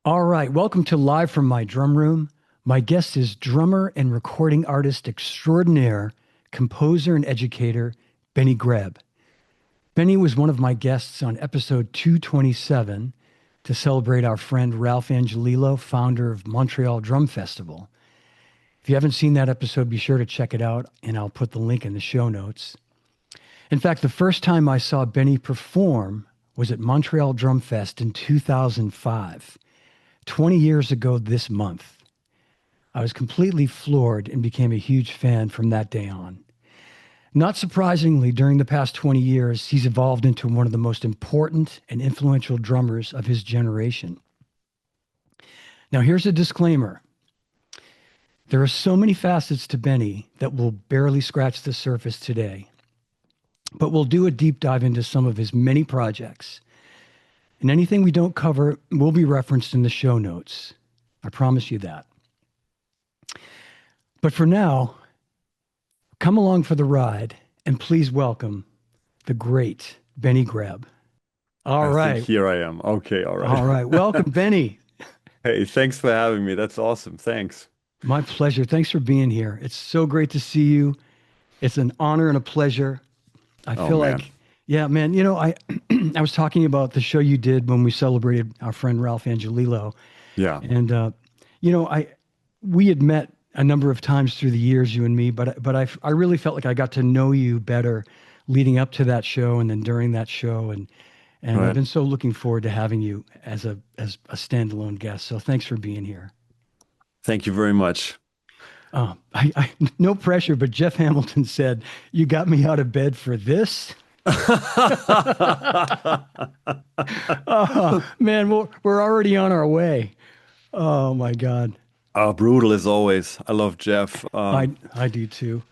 All right, welcome to Live from My Drum Room. My guest is drummer and recording artist extraordinaire, composer and educator, Benny Greb. Benny was one of my guests on episode 227 to celebrate our friend Ralph Angelillo, founder of Montreal Drum Festival. If you haven't seen that episode, be sure to check it out, and I'll put the link in the show notes. In fact, the first time I saw Benny perform was at Montreal Drum Fest in 2005. 20 years ago this month. I was completely floored and became a huge fan from that day on. Not surprisingly, during the past 20 years, he's evolved into one of the most important and influential drummers of his generation. Now, here's a disclaimer. There are so many facets to Benny that will barely scratch the surface today, but we'll do a deep dive into some of his many projects. And anything we don't cover will be referenced in the show notes. I promise you that. But for now, come along for the ride and please welcome the great Benny Greb. All I think right. here I am. Okay, all right. All right. Welcome, Benny. Hey, thanks for having me. That's awesome. Thanks. My pleasure. Thanks for being here. It's so great to see you. It's an honor and a pleasure. I Oh feel man. like, yeah, man, I I was talking about the show you did when we celebrated our friend Ralph Angelillo. Yeah. And I we had met a number of times through the years, you and me, but I really felt like I got to know you better leading up to that show and then during that show, and I've Right. been so looking forward to having you as a standalone guest. So thanks for being here. Thank you very much. I no pressure, but Jeff Hamilton said you got me out of bed for this. Oh man, we're already on our way. Oh my God, Brutal as always. I love Jeff. I do too.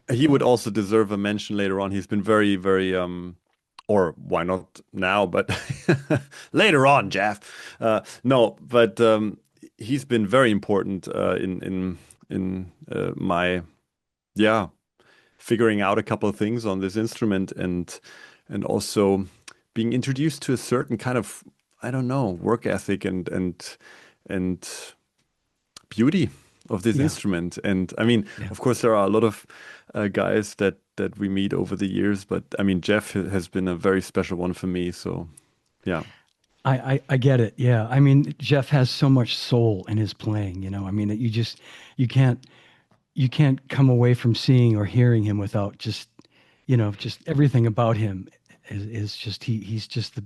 He would also deserve a mention later on. He's been very, very or why not now, but later on, Jeff. No, but he's been very important in my yeah, figuring out a couple of things on this instrument and also being introduced to a certain kind of, I don't know, work ethic and beauty of this Yeah, instrument. And I mean, yeah. of course, there are a lot of guys that we meet over the years, but I mean, Jeff has been a very special one for me. So yeah, I get it. Yeah. I mean, Jeff has so much soul in his playing, I mean, that you can't, you can't come away from seeing or hearing him without just everything about him is just, he's just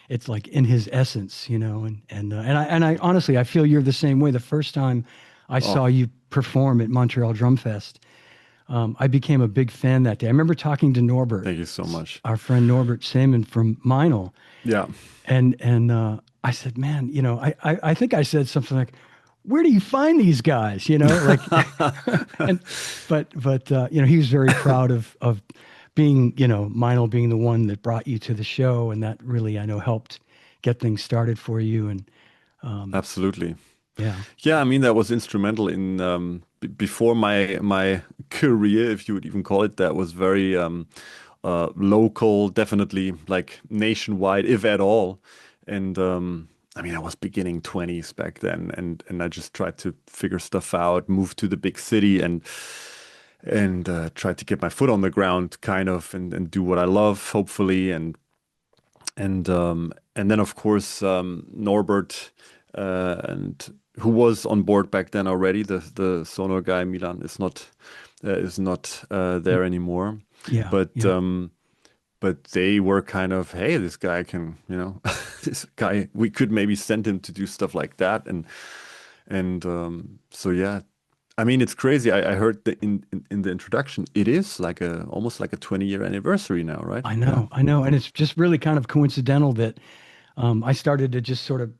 it's like in his essence, and I honestly, I feel you're the same way. The first time I oh, saw you perform at Montreal Drum Fest, I became a big fan that day. I remember talking to Norbert, thank you so much. our friend Norbert Saman from Meinl. Yeah. And I said, man, I think I said something like, where do you find these guys? Like, and but he was very proud of being, Meinl being the one that brought you to the show, and that really I know helped get things started for you. And Absolutely. yeah, Yeah, I mean that was instrumental in b before my career, if you would even call it that, was very local, definitely like nationwide, if at all. And I mean, I was beginning 20s back then, and I just tried to figure stuff out, move to the big city, and tried to get my foot on the ground, kind of, and do what I love, hopefully, and then of course Norbert and who was on board back then already, the Sonar guy Milan is not there anymore, yeah, but yeah. um, but they were kind of, hey, this guy can, this guy, we could maybe send him to do stuff like that, and so yeah. I mean, it's crazy. I heard in the introduction, it is like a almost like a 20-year anniversary now, right? Yeah. I know, and it's just really kind of coincidental that I started to just sort of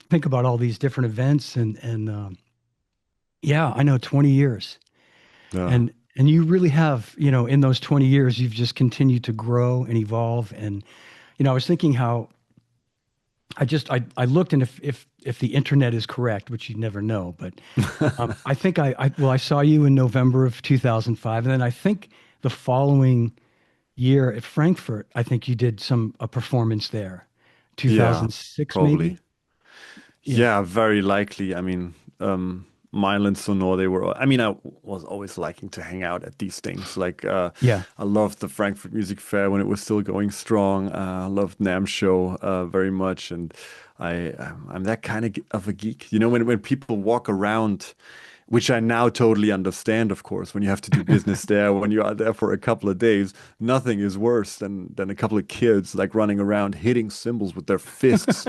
think about all these different events, and yeah, I know, 20 years. Yeah. And you really have, in those 20 years, you've just continued to grow and evolve. And, I was thinking how I looked, and if the internet is correct, which you never know, but I think I saw you in November of 2005. And then I think the following year at Frankfurt, I think you did a performance there, Yeah, 2006, maybe. probably. Yeah. Yeah, very likely. I mean, Mile and Sonor, they were, I mean, I was always liking to hang out at these things. Like, Yeah. I loved the Frankfurt Music Fair when it was still going strong. I loved NAMM Show, very much. And I'm that kind of a geek. You know, when people walk around, which I now totally understand, of course, when you have to do business there, when you are there for a couple of days, nothing is worse than a couple of kids like running around hitting cymbals with their fists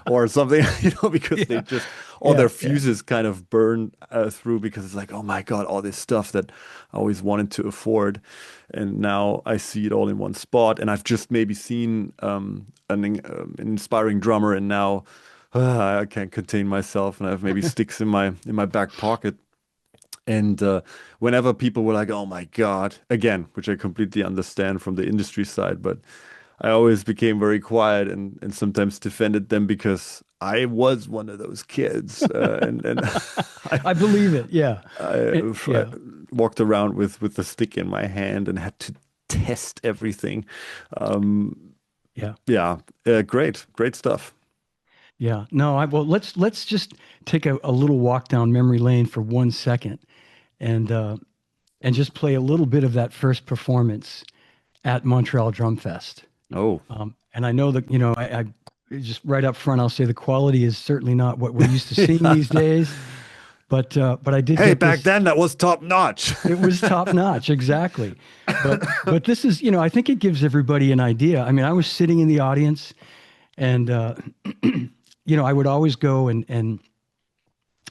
or something, because they Yeah. just, all their Yeah. Yeah. fuses kind of burn through because it's like, oh my God, all this stuff that I always wanted to afford. And now I see it all in one spot. And I've just maybe seen an inspiring drummer, and now I can't contain myself, and I have maybe sticks in my back pocket. And whenever people were like, "Oh my God," again, which I completely understand from the industry side, but I always became very quiet and sometimes defended them because I was one of those kids, and I, I believe it. Yeah. I Yeah. walked around with the stick in my hand and had to test everything. Um, Yeah. yeah, great stuff. Yeah. No, well, let's just take a little walk down memory lane for 1 second and and just play a little bit of that first performance at Montreal Drumfest. Oh. And I know that, I just right up front, I'll say the quality is certainly not what we're used to seeing these days, but I did Hey, get back this. then that was top notch. It was top notch, exactly. But this is, I think it gives everybody an idea. I mean, I was sitting in the audience, and I would always go and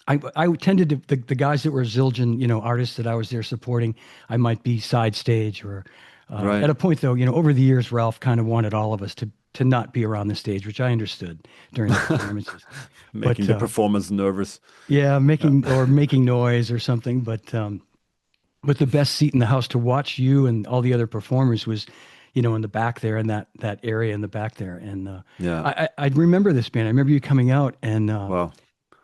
I tended to the guys that were Zildjian, artists that I was there supporting. I might be side stage or Right. at a point though, over the years, Ralph kind of wanted all of us to not be around the stage, which I understood during the performances. Making But the performers nervous. yeah, Yeah. making noise or something. But the best seat in the house to watch you and all the other performers was, in the back there, in that area in the back there. And Yeah. I remember this band. I remember you coming out, Wow.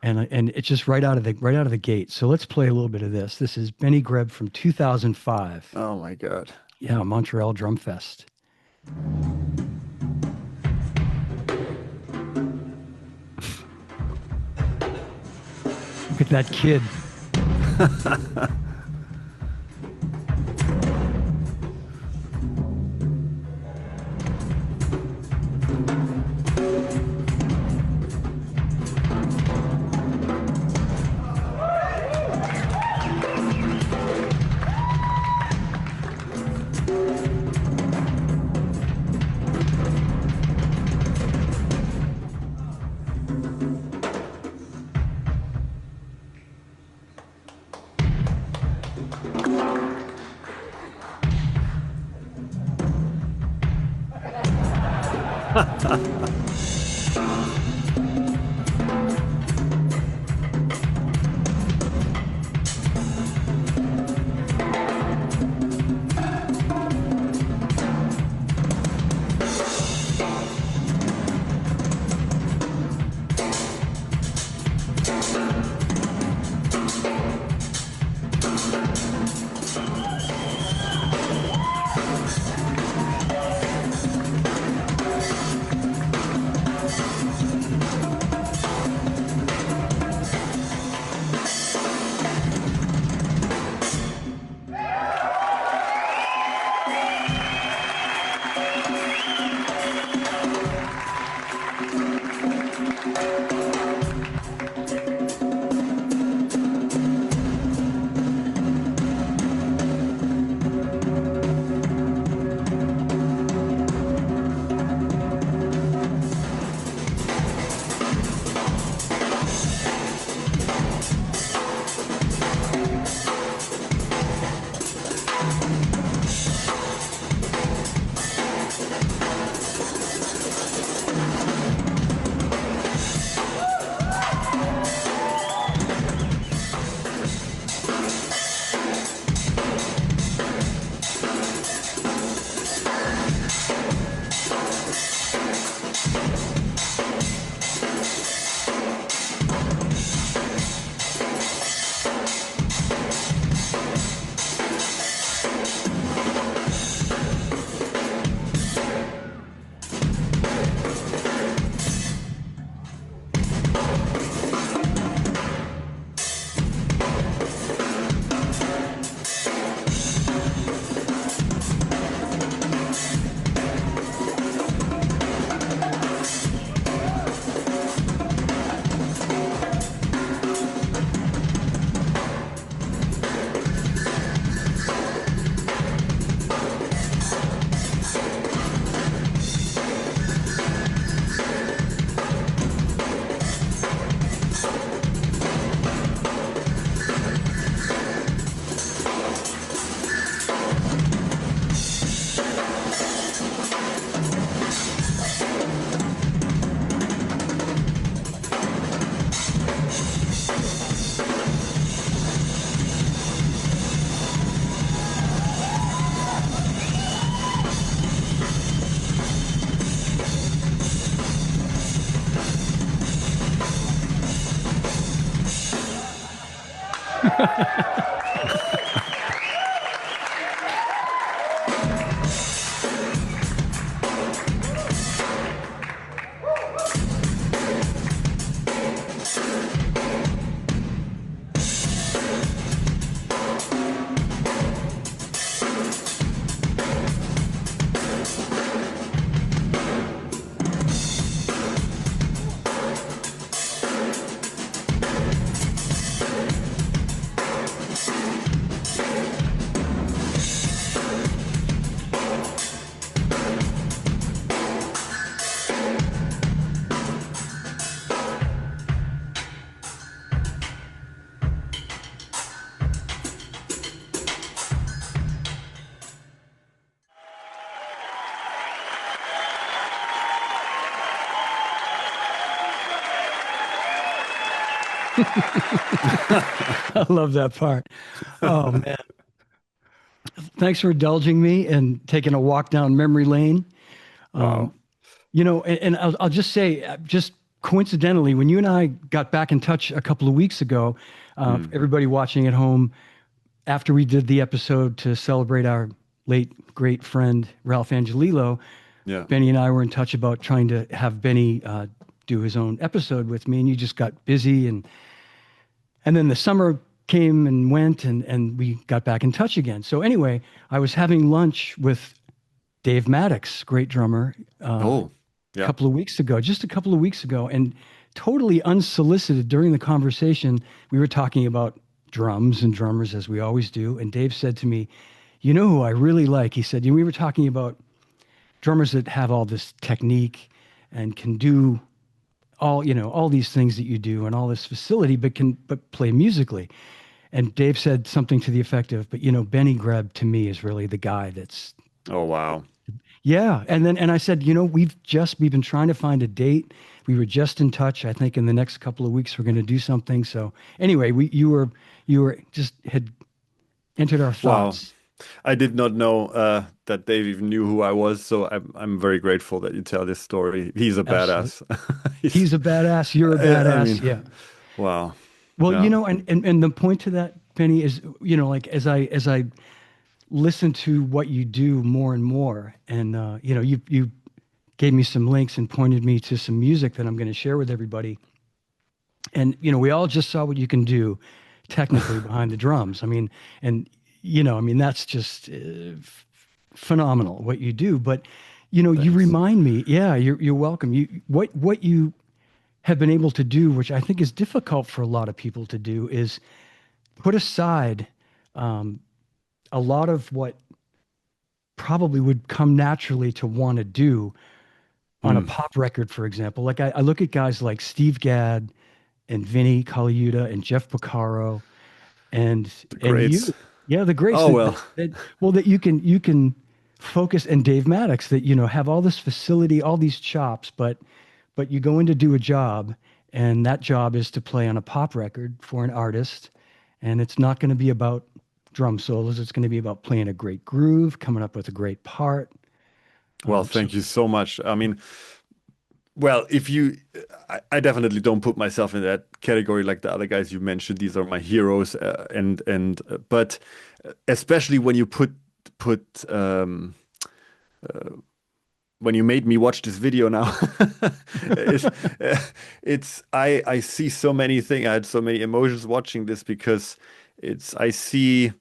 and it's just right out of the gate. So let's play a little bit of this. This is Benny Greb from 2005. Oh my God. Yeah, Montreal Drumfest. Look at that kid. I love that part. Oh man. Thanks for indulging me and taking a walk down memory lane. Um, Wow. and I'll just say, just coincidentally, when you and I got back in touch a couple of weeks ago, for Mm. everybody watching at home, after we did the episode to celebrate our late great friend Ralph Angelillo, Yeah. Benny and I were in touch about trying to have Benny do his own episode with me, and you just got busy, and then the summer came and went, and we got back in touch again. So anyway, I was having lunch with Dave Maddox, great drummer, Oh, yeah. couple of weeks ago, just a couple of weeks ago, and totally unsolicited during the conversation, we were talking about drums and drummers as we always do. And Dave said to me, "You know who I really like?" He said, we were talking about drummers that have all this technique and can do all these things that you do and all this facility, but play musically." And Dave said something to the effect of, "But Benny Greb to me is really the guy that's." Oh, wow. Yeah. And I said, we've been trying to find a date. We were just in touch. I think in the next couple of weeks we're going to do something. So anyway, you were just had entered our Wow. thoughts. I did not know that Dave even knew who I was, so I'm very grateful that you tell this story. He's a Absolutely. badass. He's, He's a badass. You're a I badass. mean, Yeah. wow. Well, Yeah. and the point to that, Penny, is, like as I listen to what you do more and more, and you gave me some links and pointed me to some music that I'm going to share with everybody. And we all just saw what you can do technically behind the drums. I mean, and that's just phenomenal what you do. But you Thanks. remind me. Yeah, you're welcome. What you have been able to do, which I think is difficult for a lot of people to do, is put aside um, a lot of what probably would come naturally to want to do on a Mm. pop record, for example. Like I look at guys like Steve Gadd and Vinny Colaiuta and Jeff Porcaro and The and greats. you, yeah, the greats Oh, well. that you can focus, and Dave Maddox, that have all this facility, all these chops, but you go in to do a job, and that job is to play on a pop record for an artist, and it's not going to be about drum solos. It's going to be about playing a great groove, coming up with a great part. Well, So thank you so much. I mean, well, if you, I definitely don't put myself in that category like the other guys you mentioned. These are my heroes, but especially when you put when you made me watch this video now, it's, I see so many things. I had so many emotions watching this because I see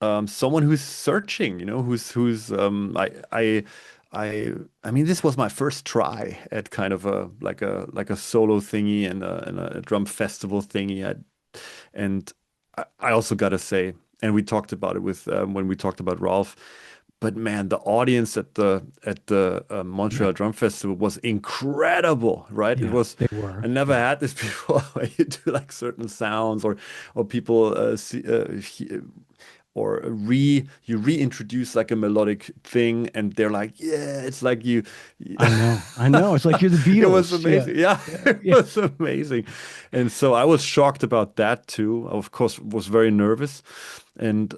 someone who's searching, I I mean, this was my first try at kind of a like a solo thingy and a drum festival thingy. And I also gotta say, and we talked about it with when we talked about Rolf, but man, the audience at the yeah, Montreal Drum Festival was incredible, right? It yeah, was. they were. I never Yeah. had this before, where you do like certain sounds or people or you reintroduce like a melodic thing and they're like, yeah, it's like I know. I know. It's like you're the it was Beatles. Yeah. amazing. Yeah, Yeah. it Yeah. was amazing. And so I was shocked about that too. I, of course, was very nervous. And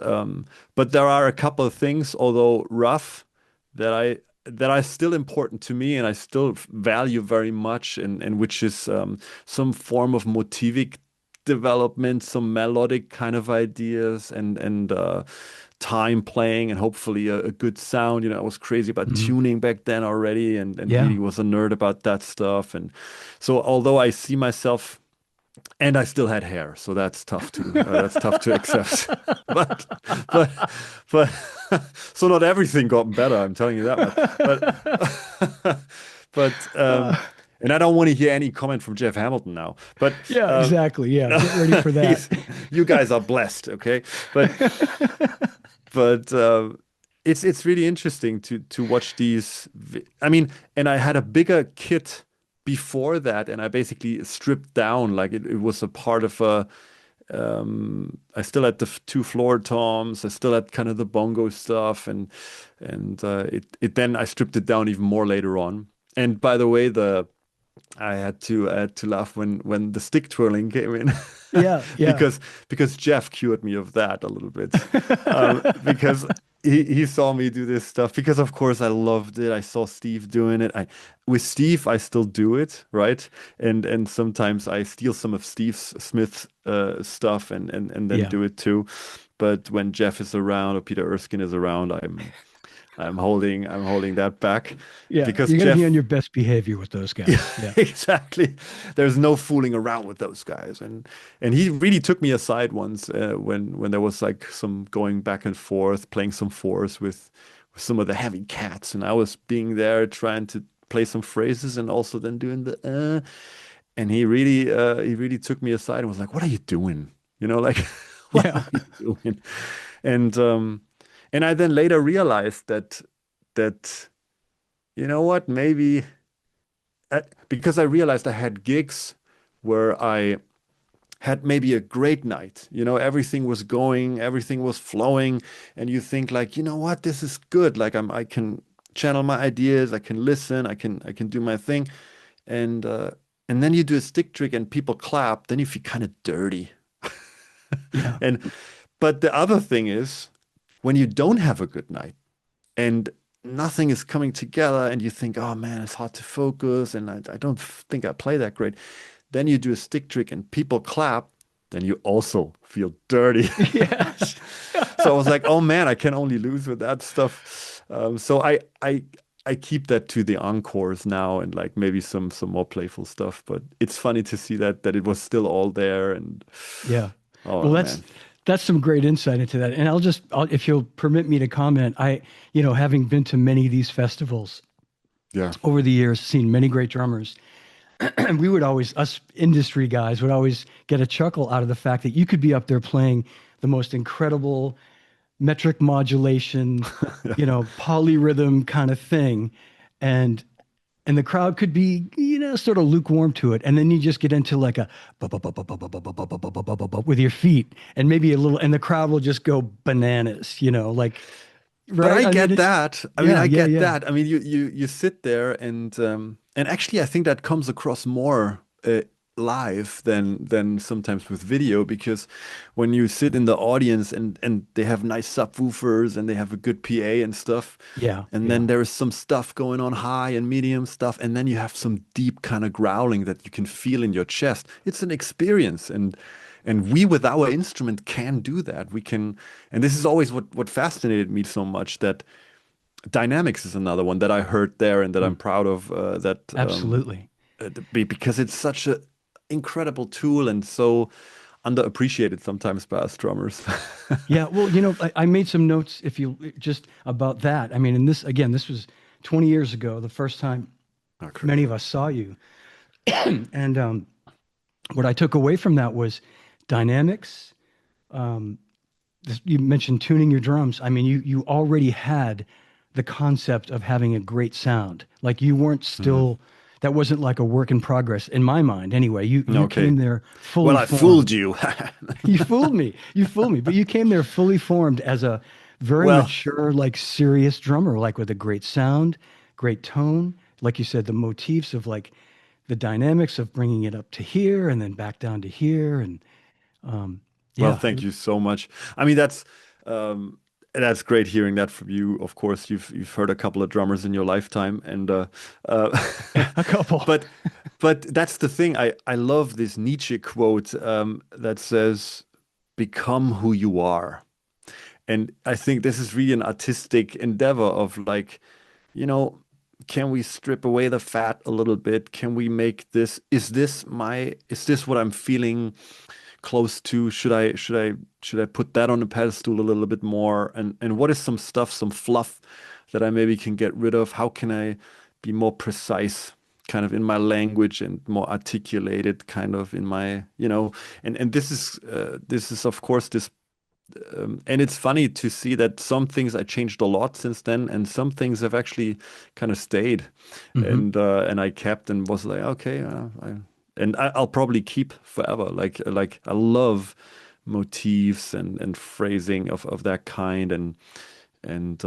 but there are a couple of things, although rough, that are still important to me and I still value very much, and which is some form of motivic development, some melodic kind of ideas, and time playing, and hopefully a good sound. I was crazy about Hmm. tuning back then already, and Yeah. really was a nerd about that stuff. And so, although I see myself, and I still had hair, so that's tough to accept. But but but so not everything got better. I'm telling you that much. But but and I don't want to hear any comment from Jeff Hamilton now. But Yeah, exactly. Yeah, get ready for that. you guys are blessed, okay? But it's really interesting to watch these. I mean, and I had a bigger kit before that, and I basically stripped down like it was a part of a. I still had the two floor toms. I still had kind of the bongo stuff, and it then I stripped it down even more later on. And by the way, the I had to laugh when the stick twirling came in Yeah, yeah. because Jeff cured me of that a little bit, because he saw me do this stuff, because of course I loved it. I saw Steve doing it. I With Steve I still do it, right? And sometimes I steal some of Steve's Smith's stuff and then Yeah. do it too. But when Jeff is around or Peter Erskine is around, I'm holding that back, Yeah. because You got to be on Jeff. your best behavior with those Yeah, guys. Yeah. exactly. There's no fooling around with those guys, and he really took me aside once, when there was like some going back and forth, playing some fours with some of the heavy cats, and I was being there trying to play some phrases and also then doing and he really took me aside and was like, "What are you doing? Like, what Yeah. are you doing?" And and I then later realized that you know what, maybe. Because I realized I had gigs where I had maybe a great night. Everything was going, everything was flowing, and you think like, you know what, this is good. Like I can channel my ideas, I can listen, I can do my thing, and then you do a stick trick and people clap, then you feel kind of dirty. Yeah. And but the other thing is when you don't have a good night and nothing is coming together and you think, oh man, it's hard to focus and I don't think I play that great. Then you do a stick trick and people clap, then you also feel dirty. Yes. So I was like, oh man, I can only lose with that stuff. So I keep that to the encores now and like maybe some more playful stuff. But it's funny to see that it was still all there, and Yeah. Well, oh that's man, that's some great insight into that. And if you'll permit me to comment, having been to many of these festivals yeah. over the years, seen many great drummers, and us industry guys would always get a chuckle out of the fact that you could be up there playing the most incredible metric modulation, polyrhythm kind of thing. And and the crowd could be, sort of lukewarm to it. And then you just get into like a with your feet and maybe a little, and the crowd will just go bananas, But right? I I mean, get that. I mean, yeah, I yeah, get yeah, that. I mean, you sit there and actually, I think that comes across more live than sometimes with video, because when you sit in the audience and they have nice subwoofers and they have a good PA and stuff, yeah, and then yeah, there is some stuff going on, high and medium stuff, and then you have some deep kind of growling that you can feel in your chest. It's an experience, and we with our instrument can do that. We can, and this is always what fascinated me so much, that dynamics is another one that I heard there and that I'm Mm, proud of, absolutely. because it's such an incredible tool and so underappreciated sometimes by us drummers. Yeah, well, I made some notes if you just about that. I mean, and this was 20 years ago, the first time Oh, many crazy. of us saw you. And what I took away from that was dynamics. Um, you mentioned tuning your drums. I mean, you already had the concept of having a great sound. Like you weren't Mhm. still that wasn't like a work in progress in my mind anyway. You Okay. came there Well, fully I fooled formed. you. You fooled me. You fooled me. But you came there fully formed as a very Well, mature, like serious drummer, like with a great sound, great tone. Like you said, the motifs of like the dynamics of bringing it up to here and then back down to here. And um, well, yeah, thank you so much. I mean, um, that's great hearing that from you. Of course, you've heard a couple of drummers in your lifetime, and uh, a couple. but But that's the thing. I love this Nietzsche quote that says, "Become who you are." And I think this is really an artistic endeavor of like, you know, can we strip away the fat a little bit? Can we make this, is this what I'm feeling close to? Should I put that on the pedestal a little bit more? And what is some stuff, some fluff that I maybe can get rid of? How can I be more precise kind of in my language and more articulated kind of in my, and this is of course this and it's funny to see that some things I changed a lot since then, and some things have actually kind of stayed, and I kept and was like, okay, I'll probably keep forever. Like I love motifs and phrasing of that kind, and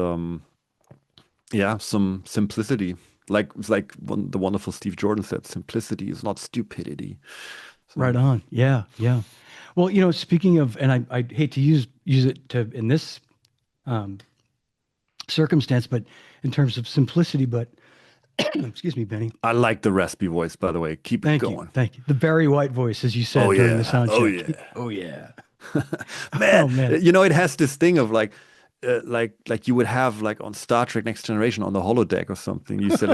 yeah, some simplicity. The wonderful Steve Jordan said, simplicity is not stupidity. Right on. Yeah, yeah. Well, speaking of, and I hate to use it to in this circumstance, but in terms of simplicity, but excuse me, Benny. I like the raspy voice, by the way. Keep it going. Thank you. The Barry White voice, as you said during the sound check. Oh yeah. Oh yeah. Man, oh, man. It has this thing of like you would have like on Star Trek Next Generation on the holodeck or something. You said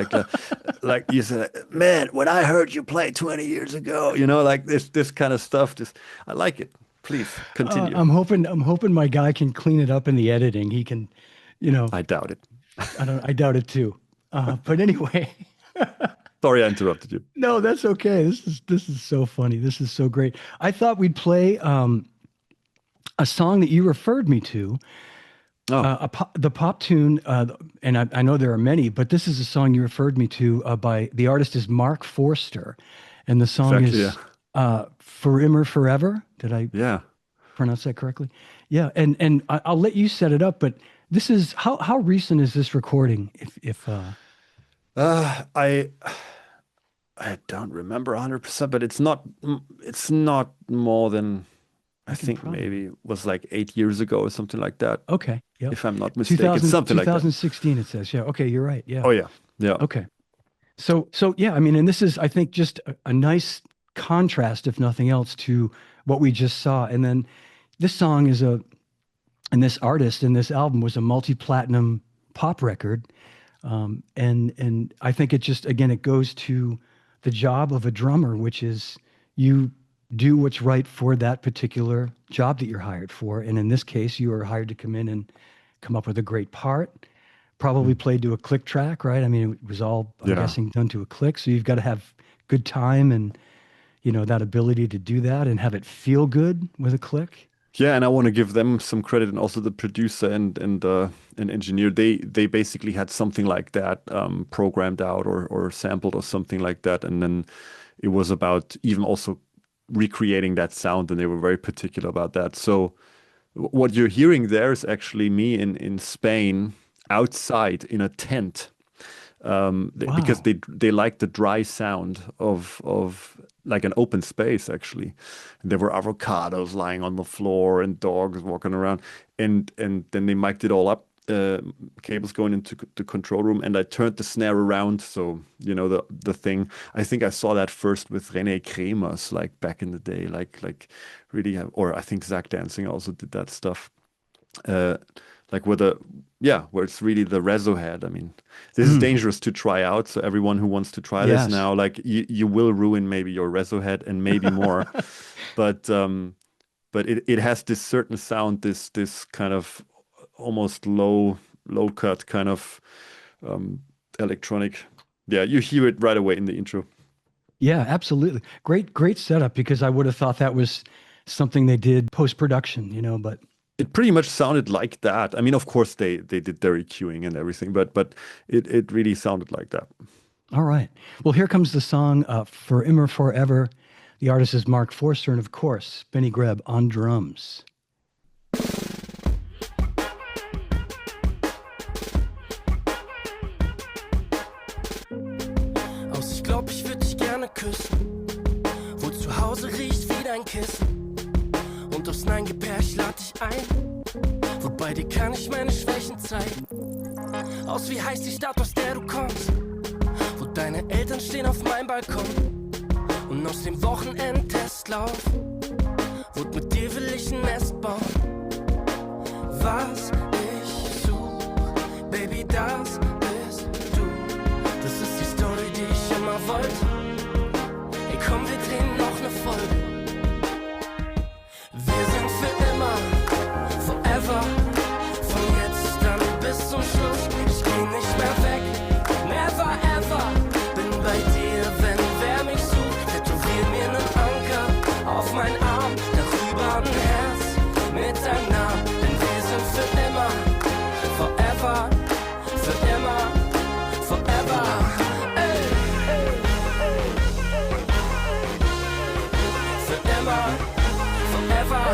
like you said, man, when I heard you play 20 years ago, like this kind of stuff. I like it. Please continue. I'm hoping my guy can clean it up in the editing. He can, I doubt it. I doubt it too. But anyway. Sorry, I interrupted you. No, that's okay. This is so funny. This is so great. I thought we'd play a song that you referred me to. The pop tune, and I know there are many, but this is a song you referred me to by the artist is Mark Forster, and the song is For Immer Forever. Did I pronounce that correctly? Yeah, and I'll let you set it up, but this is how recent is this recording? I don't remember 100%, but it's not more than. I think maybe it was like 8 years ago or something like that. Okay. Yep. If I'm not mistaken. Something like that. 2016 it says. Yeah. Okay. You're right. Yeah. Oh, yeah. Yeah. Okay. So yeah, I mean, and this is, I think, just a nice contrast, if nothing else, to what we just saw. And then this song and this artist and this album was a multi-platinum pop record. And I think it just, again, it goes to the job of a drummer, which is you do what's right for that particular job that you're hired for. And in this case, you were hired to come in and come up with a great part, probably played to a click track, right? I mean, it was all, I'm guessing, done to a click. So you've got to have good time and, that ability to do that and have it feel good with a click. Yeah, and I want to give them some credit, and also the producer and engineer. They basically had something like that programmed out or sampled or something like that. And then it was about even also recreating that sound, and they were very particular about that. So what you're hearing there is actually me in Spain outside in a tent, because they like the dry sound of like an open space actually. And there were avocados lying on the floor and dogs walking around, and then they mic'd it all up. Cables going into the control room, and I turned the snare around. So, the thing, I think I saw that first with René Kremers, like back in the day, like really, or I think Zach Dancing also did that stuff. Like where it's really the reso head. I mean, this is dangerous to try out. So everyone who wants to try this now, like you will ruin maybe your reso head and maybe more, but it has this certain sound, this kind of almost low cut kind of electronic. Yeah, you hear it right away in the intro. Yeah, absolutely. Great setup, because I would have thought that was something they did post-production, but it pretty much sounded like that. I mean, of course they did their EQing and everything, but it really sounded like that. All right. Well, here comes the song For Immer Forever. The artist is Mark Forster, and of course, Benny Greb on drums. Ich würde dich gerne küssen, wo zu Hause riecht wie dein Kissen. Und aufs Nein-Gepär, ich lad dich ein, wobei dir kann ich meine Schwächen zeigen. Aus wie heiß die Stadt, aus der du kommst, wo deine Eltern stehen auf meinem Balkon. Und aus dem Wochenendtestlauf wurde mit dir will ich ein Nest bauen. Was ich such, Baby, das bist du. Das ist die Story, die ich immer wollte. Ey, komm, wir drehen noch ne Folge. Wir sind für immer, forever. Von jetzt an bis zum Schluss. Ich geh nicht mehr weg, never ever. Bin bei dir, wenn wer mich sucht. Tätowier mir nen Anker auf mein Arm. Darüber ein Herz mit deinem Namen. Denn wir sind für immer, forever. Für immer, forever. Ey. Für immer, forever.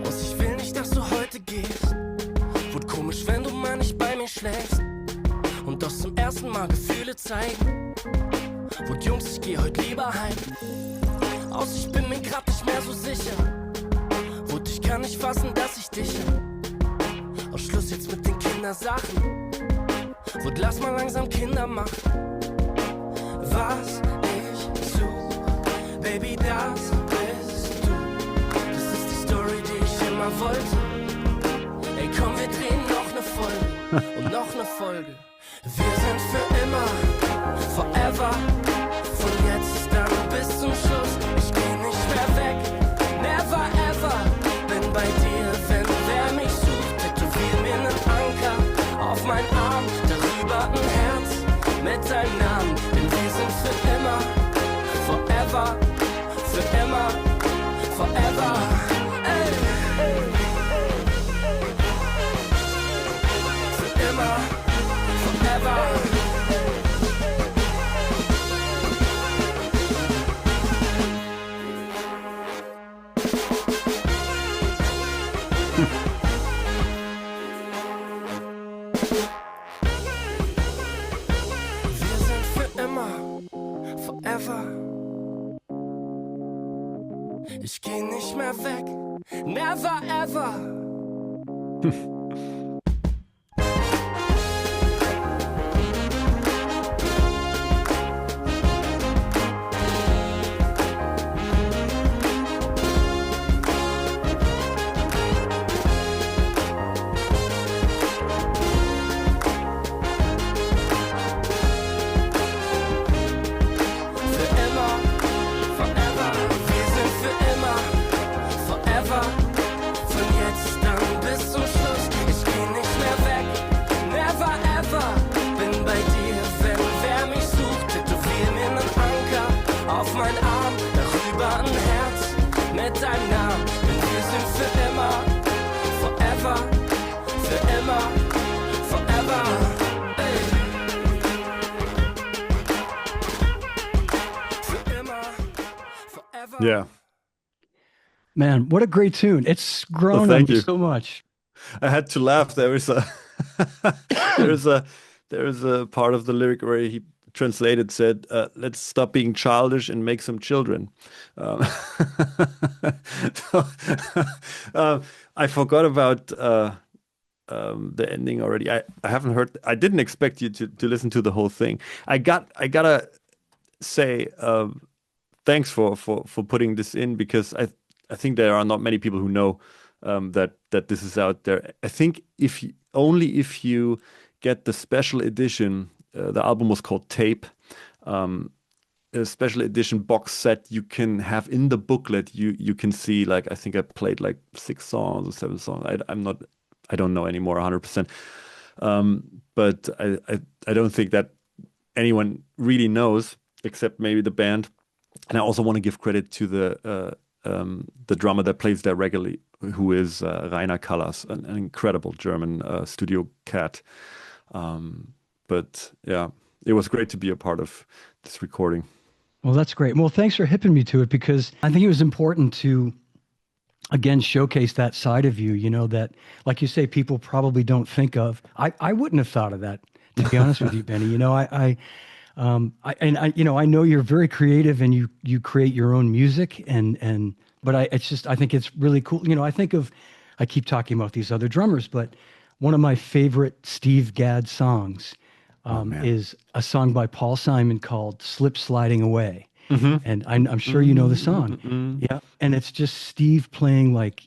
Und ich will nicht, dass du heute gehst. Wird komisch, wenn du mal nicht bei mir schläfst. Und das zum ersten Mal Gefühle zeigen. Wird Jungs, ich geh heute lieber heim. Aus, ich bin mir grad nicht mehr so sicher. Wird, ich kann nicht fassen, dass ich dich. Aus, Schluss jetzt mit den Kindersachen. Wird, lass mal langsam Kinder machen. Was ich such, Baby, das bist du. Das ist die Story, die ich immer wollte. Ey, komm, wir drehen noch ne Folge und noch ne Folge. Wir sind für immer, forever. Von jetzt an bis zum Schluss. Ich geh nicht mehr weg, never ever. Bin bei dir, wenn wer mich sucht. Tätowier mir nen Anker auf mein Arm. Darüber ein Herz mit deinem Namen. Denn wir sind für immer, forever. Für immer, forever. Ey. Für immer, forever. Wir sind für immer, forever. Ich geh nicht mehr weg, never ever. Yeah. Man, what a great tune. It's grown on me so much. I had to laugh. There is a there is a part of the lyric where he translated said, let's stop being childish and make some children. I forgot about the ending already. I haven't heard. I didn't expect you to listen to the whole thing. I gotta say thanks for putting this in, because I think there are not many people who know that this is out there. I think if you get the special edition, the album was called Tape. A special edition box set you can have in the booklet. You can see, like, I think I played like 6 songs or 7 songs. I don't know anymore 100%. But I don't think that anyone really knows except maybe the band. And I also want to give credit to the drummer that plays there regularly, who is Rainer Callas, an incredible German studio cat. But yeah, it was great to be a part of this recording. Well, that's great. Well, thanks for hipping me to it, because I think it was important to, again, showcase that side of you, you know, that, like you say, people probably don't think of. I wouldn't have thought of that, to be honest with you, Benny. You know, I know you're very creative, and you create your own music, but I think it's really cool. You know, I keep talking about these other drummers, but one of my favorite Steve Gadd songs Oh man. is a song by Paul Simon called "Slip Sliding Away," Mm-hmm. and I'm sure you know the song. Mm-mm. Yeah, and it's just Steve playing like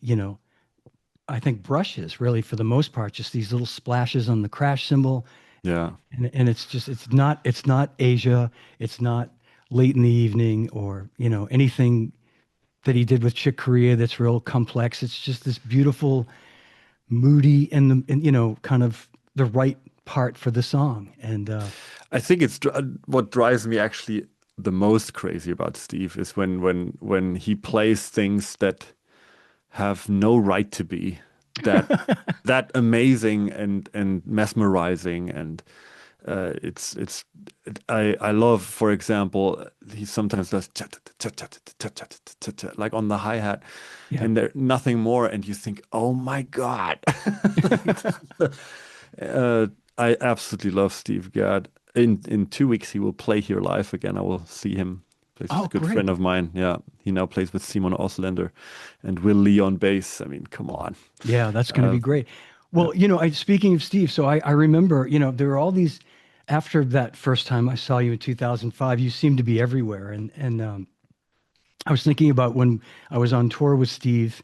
I think brushes really for the most part, just these little splashes on the crash cymbal, Yeah. and it's not Asia, it's not late in the evening or anything that he did with Chick Corea that's real complex. It's just this beautiful, moody, and kind of the right part for the song. And I think what drives me actually the most crazy about Steve is when he plays things that have no right to be that amazing and mesmerizing, and I love, for example, he sometimes does like on the hi-hat, yeah, and there nothing more, and you think, oh my God. uh, I absolutely love Steve Gadd. In 2 weeks he will play here live again. I will see him. Plays with oh a good great, friend of mine. Yeah, he now plays with Simon Auslander and Will Lee on bass. I mean, come on. yeah, that's going to be great. Yeah. Well, speaking of Steve, so I remember, there were all these, after that first time I saw you in 2005, you seemed to be everywhere. And I was thinking about when I was on tour with Steve,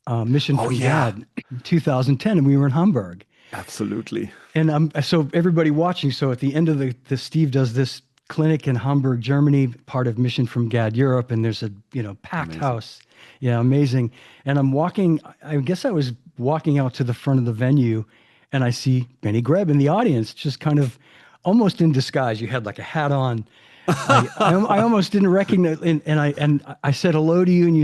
Mission Oh from yeah, God, 2010, and we were in Hamburg. absolutely. And so everybody watching, so at the end of the Steve does this clinic in Hamburg, Germany, part of Mission from God Europe, and there's a packed Amazing. house. Yeah, amazing. And I'm walking, I guess I was walking out to the front of the venue, and I see Benny Greb in the audience, just kind of almost in disguise. You had like a hat on. I almost didn't recognize, and I said hello to you, and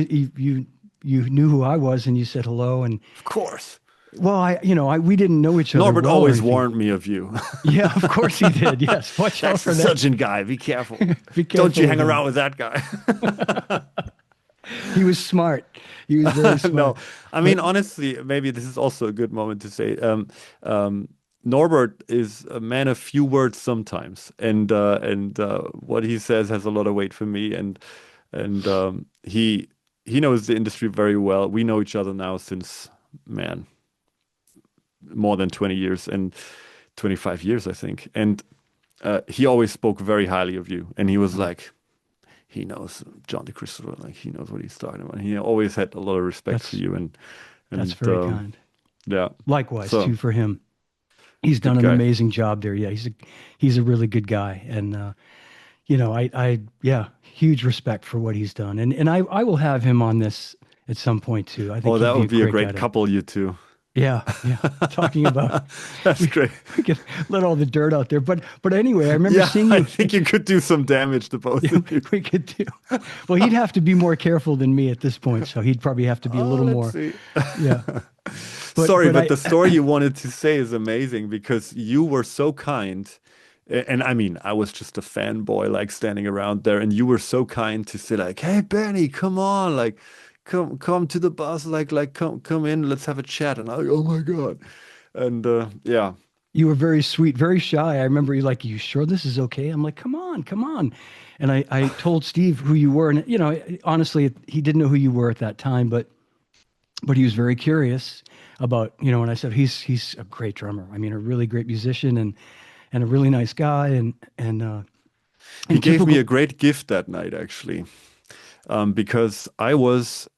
you knew who I was, and you said hello, and Of course. well, we didn't know each other Norbert well or always anything. warned me of you. Yeah, of course he did. Yes, watch out That's for the that. surgeon guy. Be careful. Be Don't careful you with hang him. around with that guy. He was smart. He was very No, smart. I mean, But honestly, maybe this is also a good moment to say, Norbert is a man of few words sometimes, and what he says has a lot of weight for me, and he knows the industry very well. We know each other now since, man, more than 20 years and 25 years, I think. And he always spoke very highly of you. And he was like, he knows John DeChristopher, like he knows what he's talking about. He always had a lot of respect for that's you. that's And very kind. yeah, Likewise, so too, for him. He's done good an guy. amazing job there. Yeah, he's a really good guy, and yeah, huge respect for what he's done. And I will have him on this at some point too. I think Oh, he'd that be would a be a great guy great to. couple, you two. Yeah, yeah. Talking about That's we great. we could let all the dirt out there. But anyway, I remember Yeah, seeing I you. think you could do some damage to both Yeah, of you. we could do. Well, he'd have to be more careful than me at this point, so he'd probably have to be a Oh, little let's more. see. Yeah, but Sorry, but but I the story you wanted to say is amazing because you were so kind. And I mean, I was just a fanboy, like standing around there, and you were so kind to say, like, "Hey, Benny, come on, like, come to the bus, like, come in, let's have a chat." And I, like, oh my God, and yeah, you were very sweet, very shy. I remember you like, you sure this is okay? I'm like, come on, come on. And I told Steve who you were, and honestly, he didn't know who you were at that time, but he was very curious about, and I said he's a great drummer. I mean, a really great musician and a really nice guy and he in gave me a typical. great gift that night, actually, because I was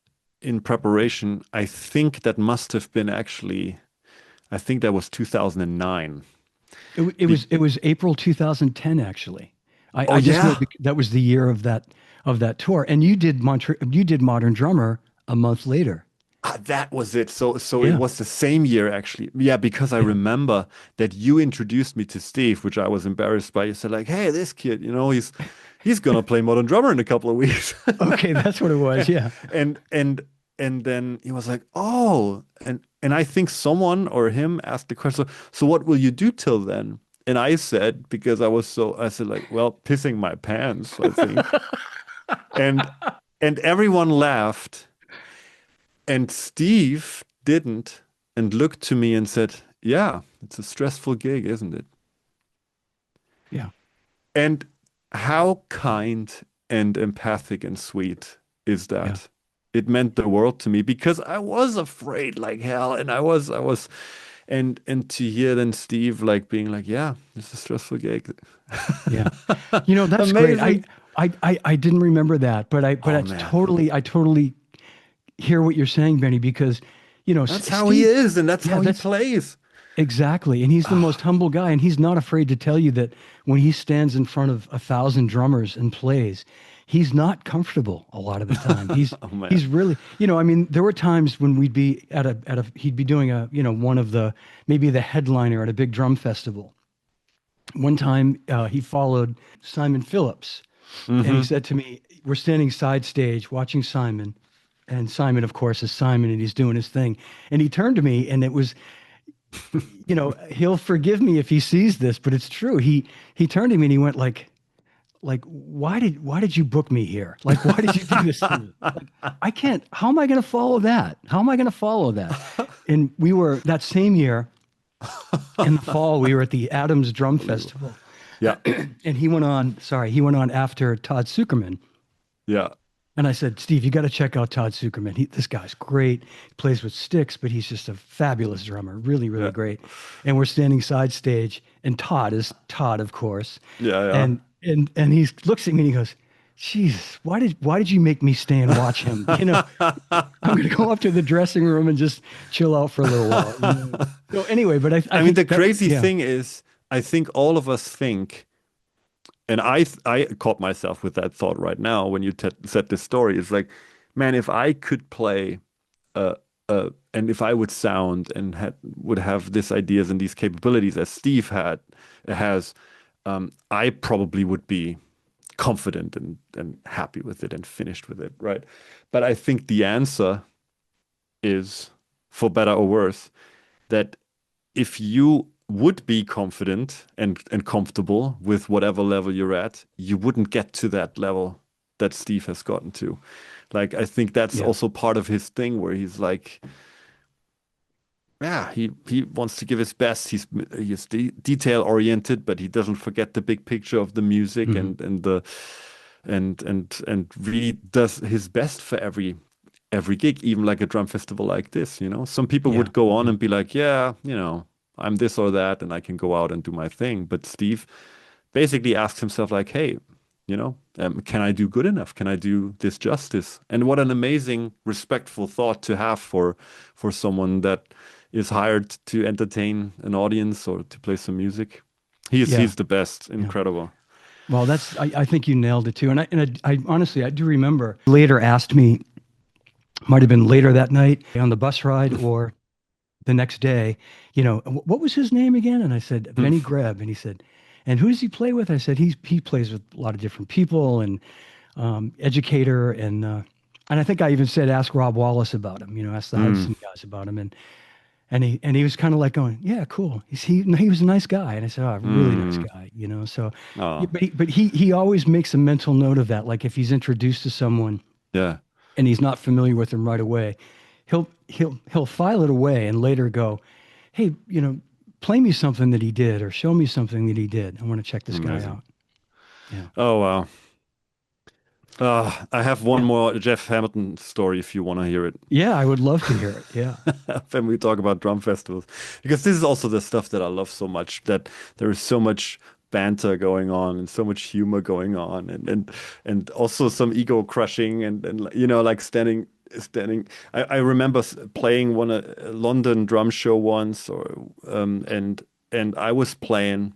in preparation. I think that must have been actually, I think that was 2009. It was April 2010 actually. I Oh just know yeah. that was the year of that tour, and you did Modern Drummer a month later. That was it. So it Yeah, was the same year actually. Yeah, because I yeah. remember that you introduced me to Steve, which I was embarrassed by. You said like, "Hey, this kid, he's gonna play Modern Drummer in a couple of weeks." Okay, that's what it was. Yeah, And and and then he was like, "Oh," and I think someone or him asked the question, "So what will you do till then?" And I said, because I said like, "Well, pissing my pants, I think." And and everyone laughed. And Steve didn't and looked to me and said, "Yeah, it's a stressful gig, isn't it?" yeah, And how kind and empathic and sweet is yeah. that? It meant the world to me because I was afraid like hell, and I was and to hear then Steve like being like, yeah, it's a stressful gig. Yeah. You know, that's great. Amazing. I didn't remember that, but Oh it's man, I totally hear what you're saying, Benny, because, that's how he Steve, is, and that's yeah, how he that's plays. exactly. And he's the most Ah, humble guy. And he's not afraid to tell you that when he stands in front of 1,000 drummers and plays, he's not comfortable a lot of the time. oh man. He's really, I mean, there were times when we'd be he'd be doing one of maybe the headliner at a big drum festival. One time he followed Simon Phillips, and he Mm-hmm. said to me, we're standing side stage watching Simon. And Simon, of course, is Simon, and he's doing his thing. And he turned to me, and it was, he'll forgive me if he sees this, but it's true. He turned to me and he went why did you book me here? Like, why did you do this to me? Like, I can't, how am I going to follow that? How am I going to follow that? And we were that same year in the fall, we were at the Adams Drum Festival, Yeah, and he went on after Todd Sucherman. yeah, And I said, Steve, you got to check out Todd Sucherman. This guy's great. He plays with sticks, but he's just a fabulous drummer. Really, really yeah, great. And we're standing side stage, and Todd is Todd, of course. yeah, yeah. And he looks at me and he goes, "Jesus, why did you make me stay and watch him? I'm gonna go up to the dressing room and just chill out for a little while." So anyway, but I I mean, the think that, crazy yeah, thing is, I think all of us think, and I caught myself with that thought right now when you t said this story. It's like, man, if I could play, uh, and if I would sound and would have these ideas and these capabilities as Steve has, I probably would be confident and happy with it and finished with it, right? But I think the answer is, for better or worse, that if you would be confident and comfortable with whatever level you're at, you wouldn't get to that level that Steve has gotten to. Like, I think that's yeah, also part of his thing where he's like, yeah, he wants to give his best. He's detail oriented, but he doesn't forget the big picture of the music hmm, and really does his best for every gig, even like a drum festival like this, you know. Some people yeah, would go on yeah, and be like, yeah, I'm this or that and I can go out and do my thing. But Steve basically asks himself like, hey, can I do good enough? Can I do this justice? And what an amazing, respectful thought to have for someone that is hired to entertain an audience or to play some music. yeah, He's the best. yeah. Incredible. Well, I think you nailed it too. And I honestly, I do remember later asked me, might have been later that night on the bus ride or the next day, what was his name again? And I said, Benny Greb. And he said, and who does he play with? I said, he plays with a lot of different people and educator. And I think I even said, ask Rob Wallace about him, ask the Mm. Hudson guys about him. And he was kind of like going, yeah, cool. He was a nice guy. And I said, oh, really nice Mm. guy, So, yeah, Oh, but he always makes a mental note of that. Like if he's introduced to someone yeah. and he's not familiar with them right away, he'll file it away and later go, hey, play me something that he did or show me something that he did. I want to check this guy Amazing. out. Yeah. Oh, wow. I have one Yeah. more Jeff Hamilton story if you want to hear it. Yeah, I would love to hear it. Yeah. When we talk about drum festivals, because this is also the stuff that I love so much, that there is so much banter going on and so much humor going on and also some ego crushing and like standing. I remember playing a London drum show once and I was playing,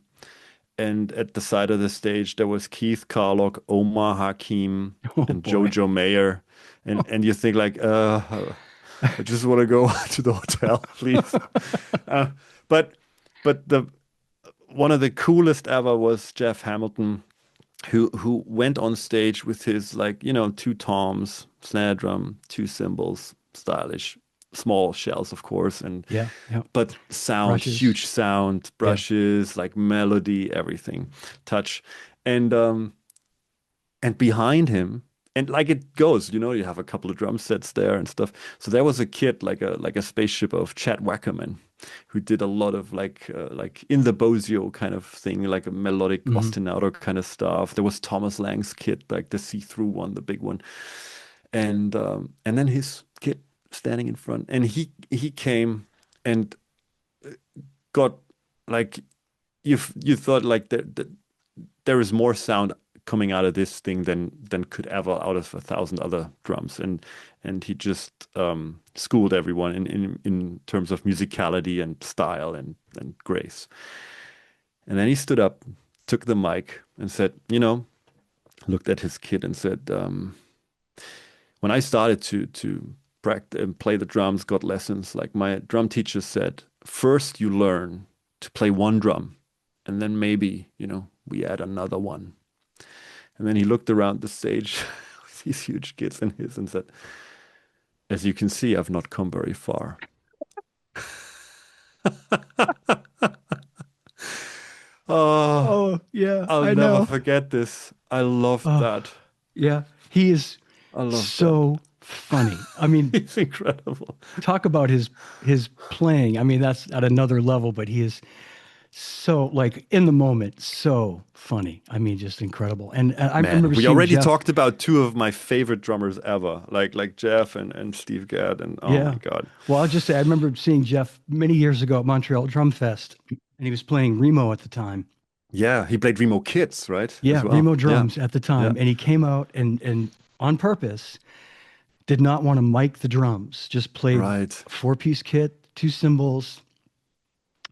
and at the side of the stage there was Keith Carlock, Omar Hakim, Oh and boy. Jojo Mayer, and you think like, I just want to go to the hotel, please. Uh, but the one of the coolest ever was Jeff Hamilton, who went on stage with his, like, two toms, snare drum, two cymbals, stylish, small shells, of course, Yeah. Yeah. but sound, Brushes. huge sound, Yeah. brushes, like melody, everything, touch, and behind him, and like it goes, you have a couple of drum sets there and stuff. So there was a kid, like a spaceship of Chad Wackerman, who did a lot of like in the Bozio kind of thing, like a melodic Hmm. ostinato kind of stuff. There was Thomas Lang's kit, like the see-through one, the big one, and then his kid standing in front, and he came and got like you thought like there is more sound coming out of this thing than could ever out of 1,000 other drums, and he just schooled everyone in terms of musicality and style and grace. And then he stood up, took the mic, and said, looked at his kid and said, when I started to practice and play the drums, got lessons, like my drum teacher said, first you learn to play one drum, and then maybe, we add another one. And then he looked around the stage with these huge kids and said, as you can see, I've not come very far. Oh, yeah. I'll never forget this. I love that. Yeah. He is so funny. I mean, it's incredible. Talk about his playing. I mean, that's at another level, but he is so, like, in the moment, so funny. I mean, just incredible. And I remember we already Jeff talked about two of my favorite drummers ever, like Jeff and Steve Gadd, and my God. Well, I'll just say I remember seeing Jeff many years ago at Montreal Drumfest, and he was playing Remo at the time. Yeah, he played Remo kits, right? Yeah, well. Remo drums at the time, and he came out and on purpose did not want to mic the drums, just played a 4-piece kit, 2 cymbals,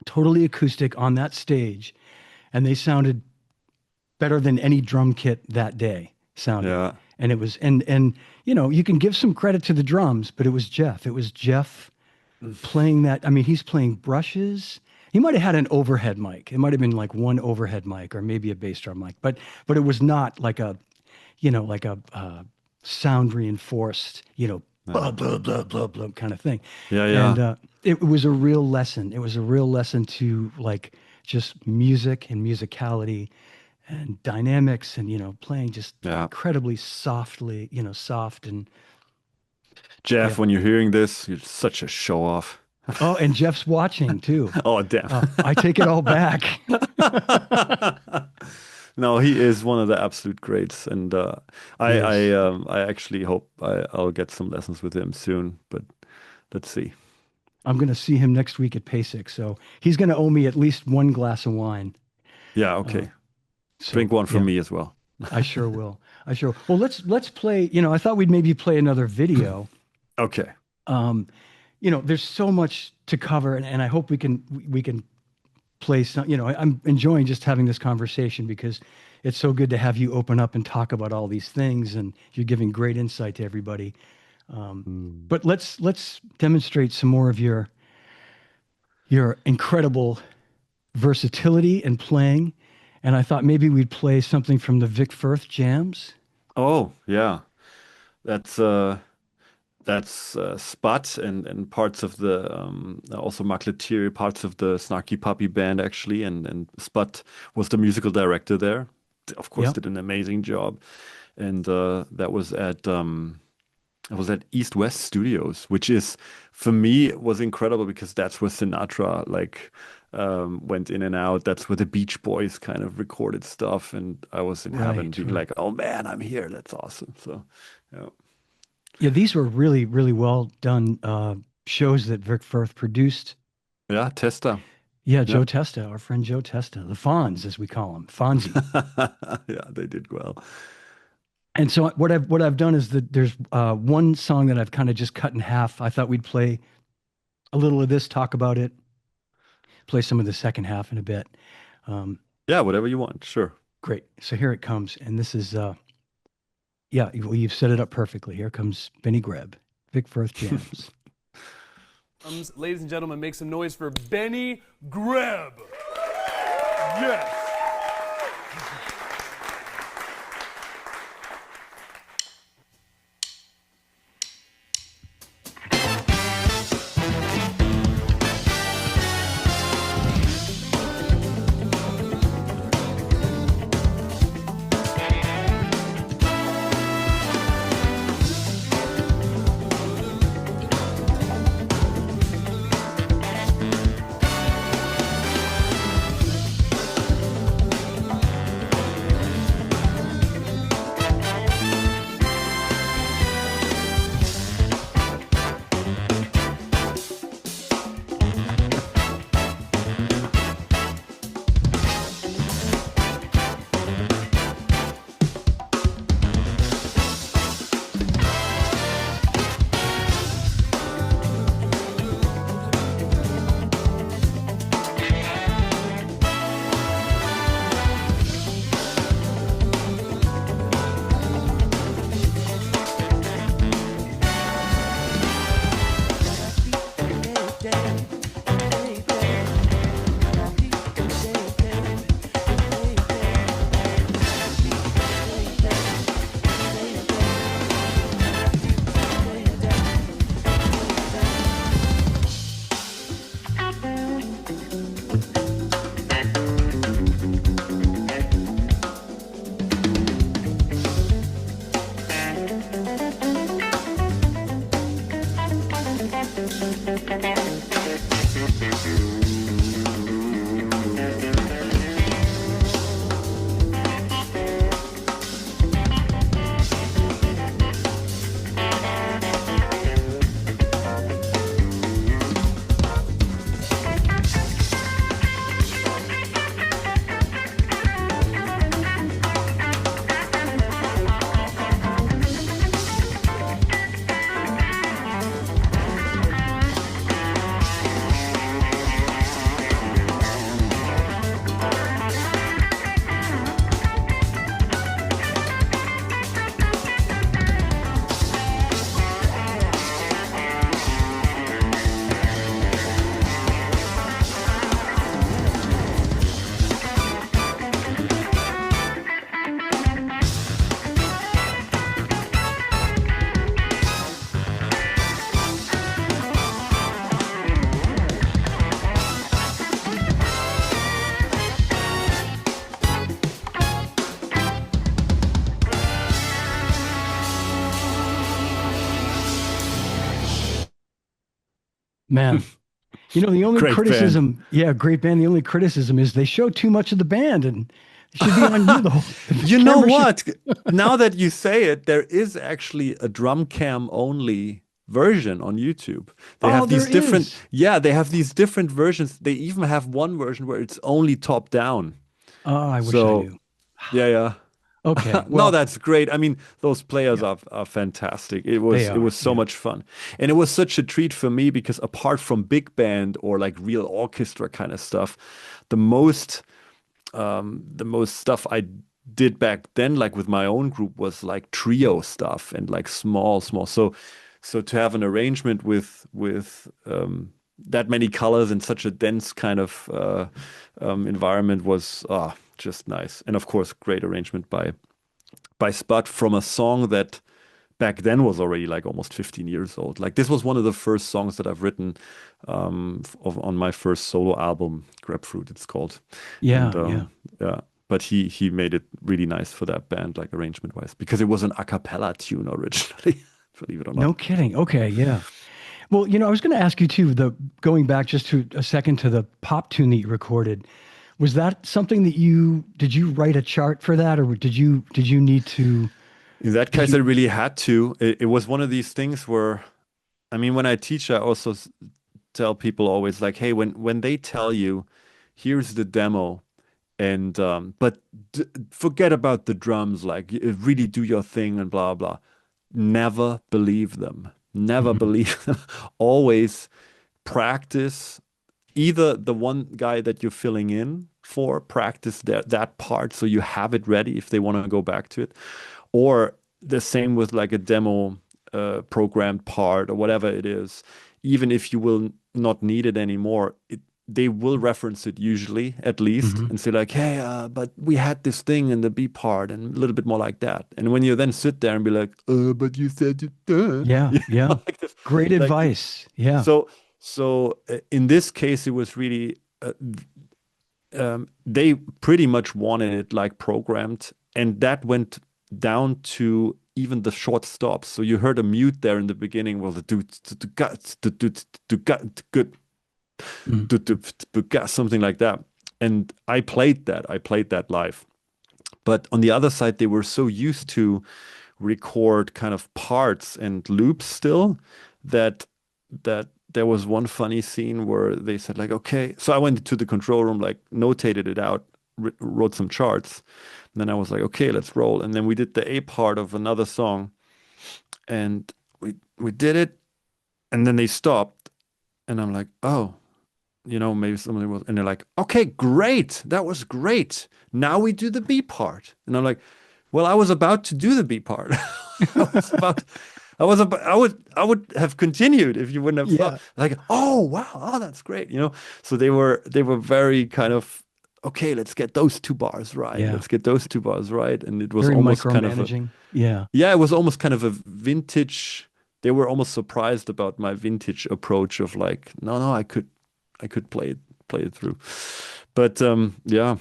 totally acoustic on that stage, and they sounded better than any drum kit that day sounded. Yeah. And it was, and you can give some credit to the drums, but it was Jeff. It was Jeff playing that. I mean, he's playing brushes. He might have had an overhead mic. It might have been like one overhead mic or maybe a bass drum mic, but it was not like a, sound reinforced, blah, blah, blah, blah, blah kind of thing. Yeah. And it was a real lesson. It was a real lesson to like just music and musicality and dynamics and, playing just incredibly softly, soft. And Jeff, when you're hearing this, you're such a show off. Oh, and Jeff's watching too. Oh, damn. I take it all back. No, he is one of the absolute greats, and I actually hope I'll get some lessons with him soon. But let's see. I'm going to see him next week at PASIC, so he's going to owe me at least 1 glass of wine. Yeah, okay. Drink one from me as well. I sure will. Well, let's play. I thought we'd maybe play another video. Okay. There's so much to cover, and I hope we can play some. I'm enjoying just having this conversation because it's so good to have you open up and talk about all these things, and you're giving great insight to everybody. But let's demonstrate some more of your incredible versatility and playing. And I thought maybe we'd play something from the Vic Firth jams. Oh yeah, that's Spot and parts of the also Musicality, parts of the Snarky Puppy band actually, and Spot was the musical director there. Of course, did an amazing job, and that was at East West Studios, which is for me was incredible because that's where Sinatra went in and out. That's where the Beach Boys kind of recorded stuff, and I was in heaven being like, oh man, I'm here. That's awesome. So yeah. Yeah, these were really, really well done shows that Vic Firth produced. Yeah, Testa. Yeah, Joe Testa, our friend Joe Testa, the Fonz, as we call him, Fonzie. Yeah, they did well. And so what I've done is that there's one song that I've kind of just cut in half. I thought we'd play a little of this, talk about it, play some of the second half in a bit. Yeah, whatever you want, sure. Great. So here it comes, and this is. Yeah, well, you've set it up perfectly. Here comes Benny Greb, Vic Firth jams. Ladies and gentlemen, make some noise for Benny Greb. Yes. Man, the only Great criticism, yeah, great band. The only criticism is they show too much of the band, and it should be on you. You know what? Now that you say it, there is actually a drum cam only version on YouTube. They have these different, yeah, they have these different versions. They even have one version where it's only top down. Oh, I wish I knew. Yeah. Okay, No, well, that's great. I mean, those players are fantastic. It was so much fun. And it was such a treat for me because apart from big band or like real orchestra kind of stuff, the most stuff I did back then, like with my own group, was like trio stuff and like small. So to have an arrangement with that many colors in such a dense kind of environment was just nice. And of course, great arrangement by Spud from a song that back then was already like almost 15 years old. Like this was one of the first songs that I've written on my first solo album, Grapefruit it's called. Yeah, yeah. But he made it really nice for that band, like arrangement wise, because it was an a cappella tune originally, believe it or not. No kidding. Okay, yeah. Well, I was going to ask you too, going back just to a second to the pop tune that you recorded, was that something that did you write a chart for that, or did you need to? In that case, I really had to. It was one of these things where, I mean, when I teach, I also tell people always like, hey, when they tell you, here's the demo, and but forget about the drums, like really do your thing and blah blah. Never believe them. Never believe them. Always practice. Either the one guy that you're filling in for, practice that part so you have it ready if they want to go back to it. Or the same with like a demo programmed part or whatever it is. Even if you will not need it anymore, they will reference it usually, at least, and say like, hey, but we had this thing in the B part and a little bit more like that. And when you then sit there and be like, but you said it. Yeah. Like this, Great like, advice. Yeah. So in this case, it was really, they pretty much wanted it like programmed, and that went down to even the short stops. So you heard a mute there in the beginning, well, something like that. And I played that live. But on the other side, they were so used to record kind of parts and loops still that there was one funny scene where they said like, okay, so I went to the control room, like notated it out, wrote some charts. And then I was like, okay, let's roll. And then we did the A part of another song and we did it. And then they stopped and I'm like, oh, maybe something was, and they're like, okay, great. That was great. Now we do the B part. And I'm like, well, I was about to do the B part. I would have continued if you wouldn't have stopped. Like, oh wow, oh that's great, So they were very kind of, okay, let's get those two bars right. Yeah. Let's get those two bars right, and it was very almost kind of it was almost kind of a vintage. They were almost surprised about my vintage approach of like, no, I could play it through, but yeah,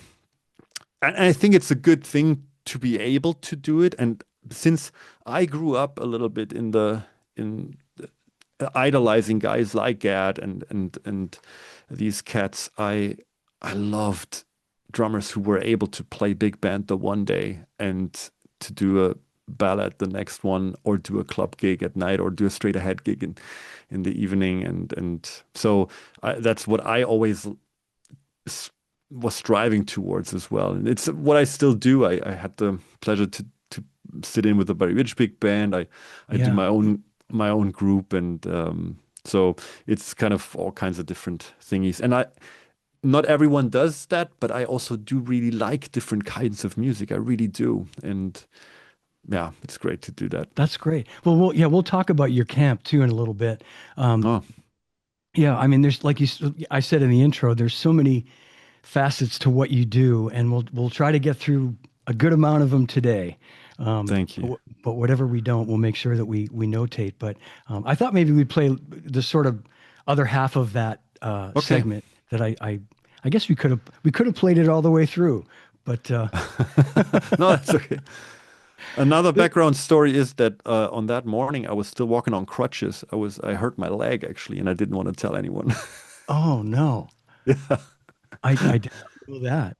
and I think it's a good thing to be able to do it. And since I grew up a little bit idolizing guys like Gadd and these cats, I loved drummers who were able to play big band the one day and to do a ballad the next one, or do a club gig at night, or do a straight ahead gig in the evening, and so that's what I always was striving towards as well, and it's what I still do. I had the pleasure to sit in with the Barry Rich big band. I do Yeah. my own group, and so it's kind of all kinds of different thingies, and not everyone does that, but I also do really like different kinds of music. I really do. And yeah, it's great to do that. That's great. Well, we'll talk about your camp too in a little bit. Oh, Yeah, I mean, there's like I said in the intro, there's so many facets to what you do, and we'll try to get through a good amount of them today. thank you. But whatever we don't, we'll make sure that we notate. But I thought maybe we'd play the sort of other half of that Okay. segment that I guess we could have played it all the way through, but No, that's okay. Another background story is that on that morning I was still walking on crutches. I hurt my leg actually, and I didn't want to tell anyone. oh no, Yeah, I didn't know that.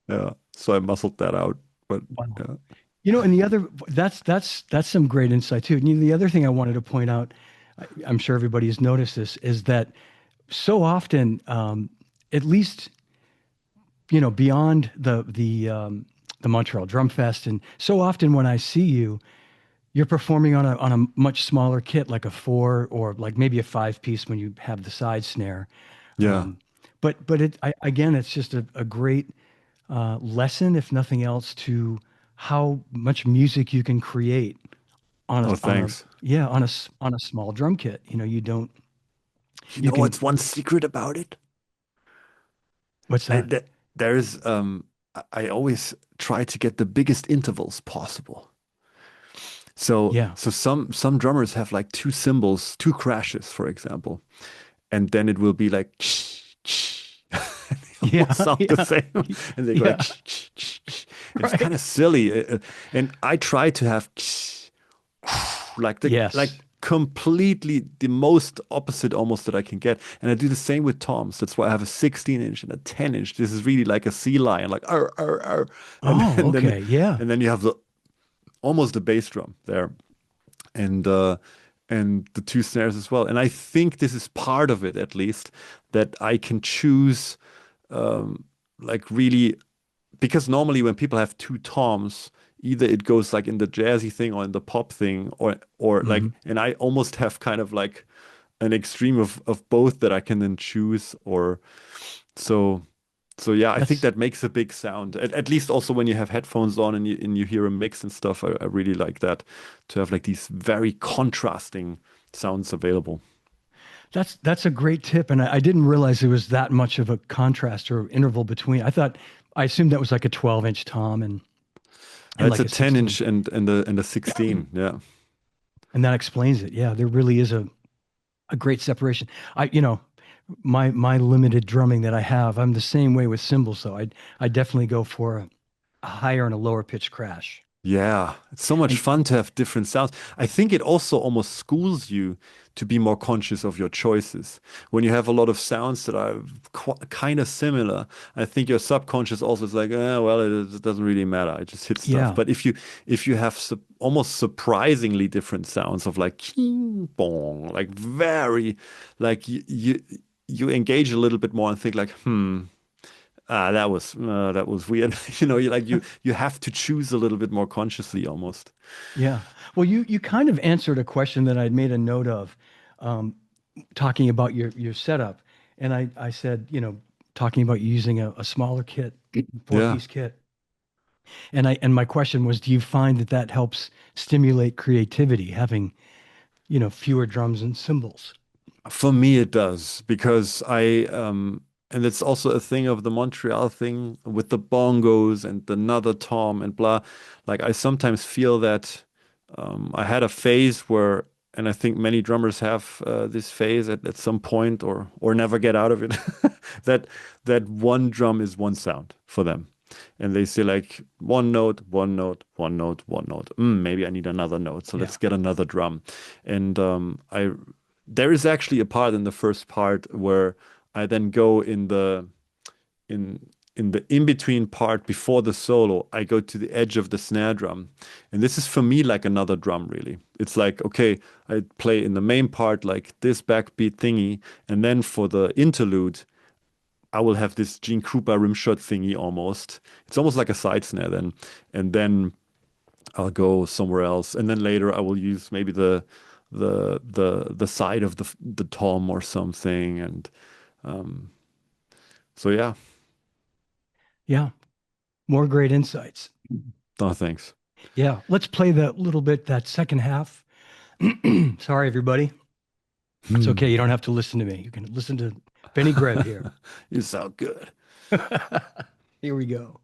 yeah. So I muscled that out. But Wow. yeah, And the other that's some great insight too. And the other thing I wanted to point out, I'm sure everybody has noticed this, is that so often, at least beyond the Montreal Drum Fest, and so often when I see you, you're performing on a much smaller kit, like a 4 or like maybe a 5 piece when you have the side snare. yeah. But again, it's just a great lesson, if nothing else, to how much music you can create on Oh, a thanks. on a small drum kit. You don't You you know can what's one secret about it? what's I, that? th there's I always try to get the biggest intervals possible. So Yeah. so some drummers have like two cymbals, two crashes, for example, and then it will be like they Yeah. almost sound the Yeah. same, and they go Yeah. like and it's kind Right. of silly. And I try to have like Yes. completely the most opposite almost that I can get. And I do the same with toms. That's why I have a 16-inch and a 10-inch. This is really like a sea lion, like arr, arr, arr. And, Oh, and then okay. Yeah. and then you have the almost the bass drum there, and the two snares as well. And I think this is part of it, at least, that I can choose like really, because normally when people have two toms, either it goes like in the jazzy thing or in the pop thing, or like, Mhm. and I almost have kind of like an extreme of both that I can then choose, or so. So yeah, I think That's that makes a big sound. At least also when you have headphones on and you hear a mix and stuff, I really like that, to have like these very contrasting sounds available. that's a great tip, and I didn't realize there was that much of a contrast or interval between. I assumed that was like a 12-inch tom and It's like a a 16, 10-inch and a 16. Yeah. and that explains it. Yeah, there really is a great separation. My limited drumming that I have, I'm the same way with cymbals though. I definitely go for a higher and a lower pitch crash. Yeah, it's so much And fun to have different sounds. I think it also almost schools you to be more conscious of your choices. When you have a lot of sounds that are kind of similar, I think your subconscious also is like, well, it doesn't really matter. I just hit stuff. yeah, But if you have almost surprisingly different sounds of like king bong, like very like you engage a little bit more and think like, that was weird. You have to choose a little bit more consciously almost. yeah. Well, you kind of answered a question that I'd made a note of, um, talking about your setup, and I said, talking about using a smaller kit, four Yeah. piece kit, and my question was, do you find that helps stimulate creativity, having fewer drums and cymbals? For me, it does, because and it's also a thing of the Montreal thing with the bongos and another tom and blah. Like I sometimes feel that I had a phase where, and I think many drummers have this phase at some point, or never get out of it, that one drum is one sound for them. And they say like one note, one note, one note, one note. Maybe I need another note, so Yeah. let's get another drum. And there is actually a part in the first part where I then go in in the in-between part before the solo, I go to the edge of the snare drum. And this is for me like another drum, really. It's like, okay, I play in the main part like this backbeat thingy, and then for the interlude, I will have this Gene Krupa rimshot thingy almost. It's almost like a side snare then. And then I'll go somewhere else. And then later I will use maybe the side of the tom or something. And um, so yeah. Yeah. More great insights. Oh, thanks. Yeah. Let's play that little bit, that second half. Sorry, everybody. It's okay. You don't have to listen to me. You can listen to Benny Greb here. You sound good. Here we go.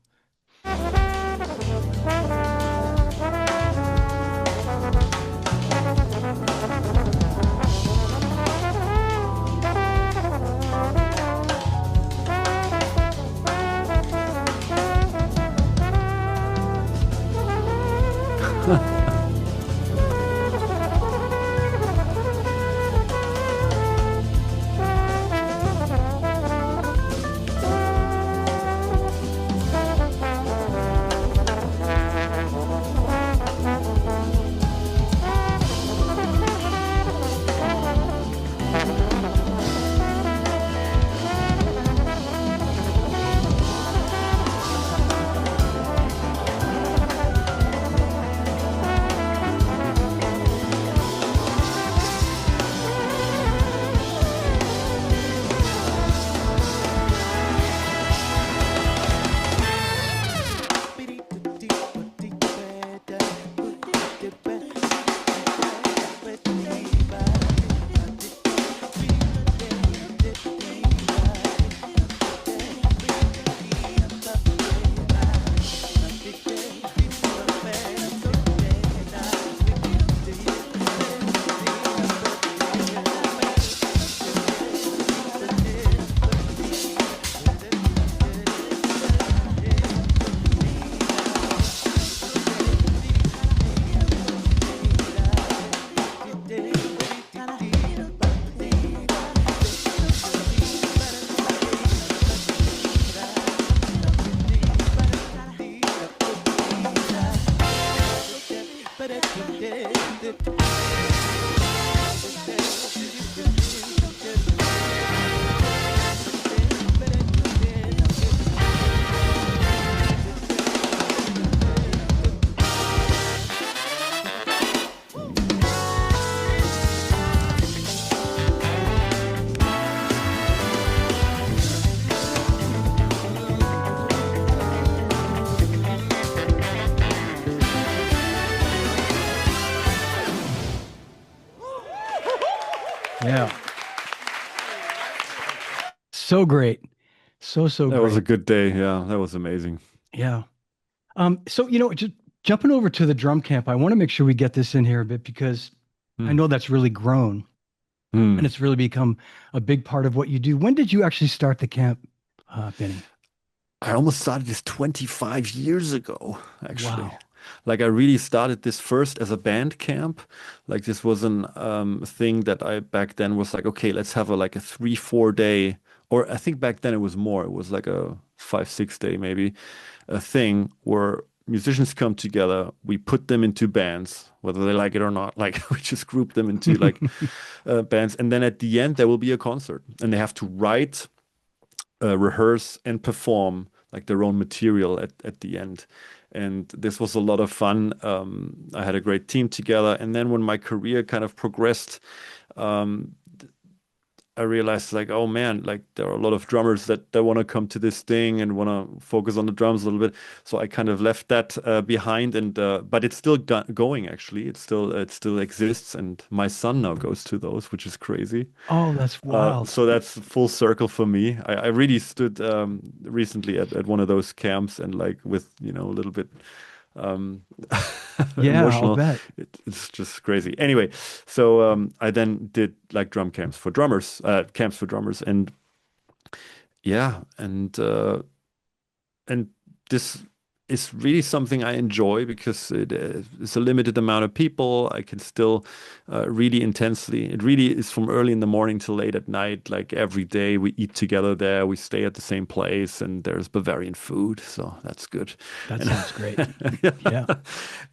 Yeah. So great. So That great. was a good day. Yeah, that was amazing. Yeah. So, just jumping over to the drum camp, I want to make sure we get this in here a bit because I know that's really grown and it's really become a big part of what you do. When did you actually start the camp, Benny? I almost started this 25 years ago, actually. Wow. Like I really started this first as a band camp. Like this was an thing that I back then was like, okay, let's have like a 3-4 day, or I think back then it was more. It was like a 5-6 day maybe, a thing where musicians come together. We put them into bands, whether they like it or not. Like we just group them into like bands, and then at the end there will be a concert, and they have to write, rehearse, and perform like their own material at the end. And this was a lot of fun. I had a great team together. And then when my career kind of progressed, I realized like, oh man, like there are a lot of drummers that want to come to this thing and want to focus on the drums a little bit. So I kind of left that behind, and but it's still going actually. It still exists, and my son now goes to those, which is crazy. Oh, that's wild. So that's full circle for me. I really stood recently at one of those camps, and like with a little bit Yeah, emotional. I'll bet. It's just crazy. Anyway, so I then did like drum camps for drummers, and yeah, and this is really something I enjoy because it's a limited amount of people. I can still really intensely. It really is from early in the morning till late at night. Like every day we eat together there. We stay at the same place, and there's Bavarian food, so that's good. That And sounds great. yeah. Yeah.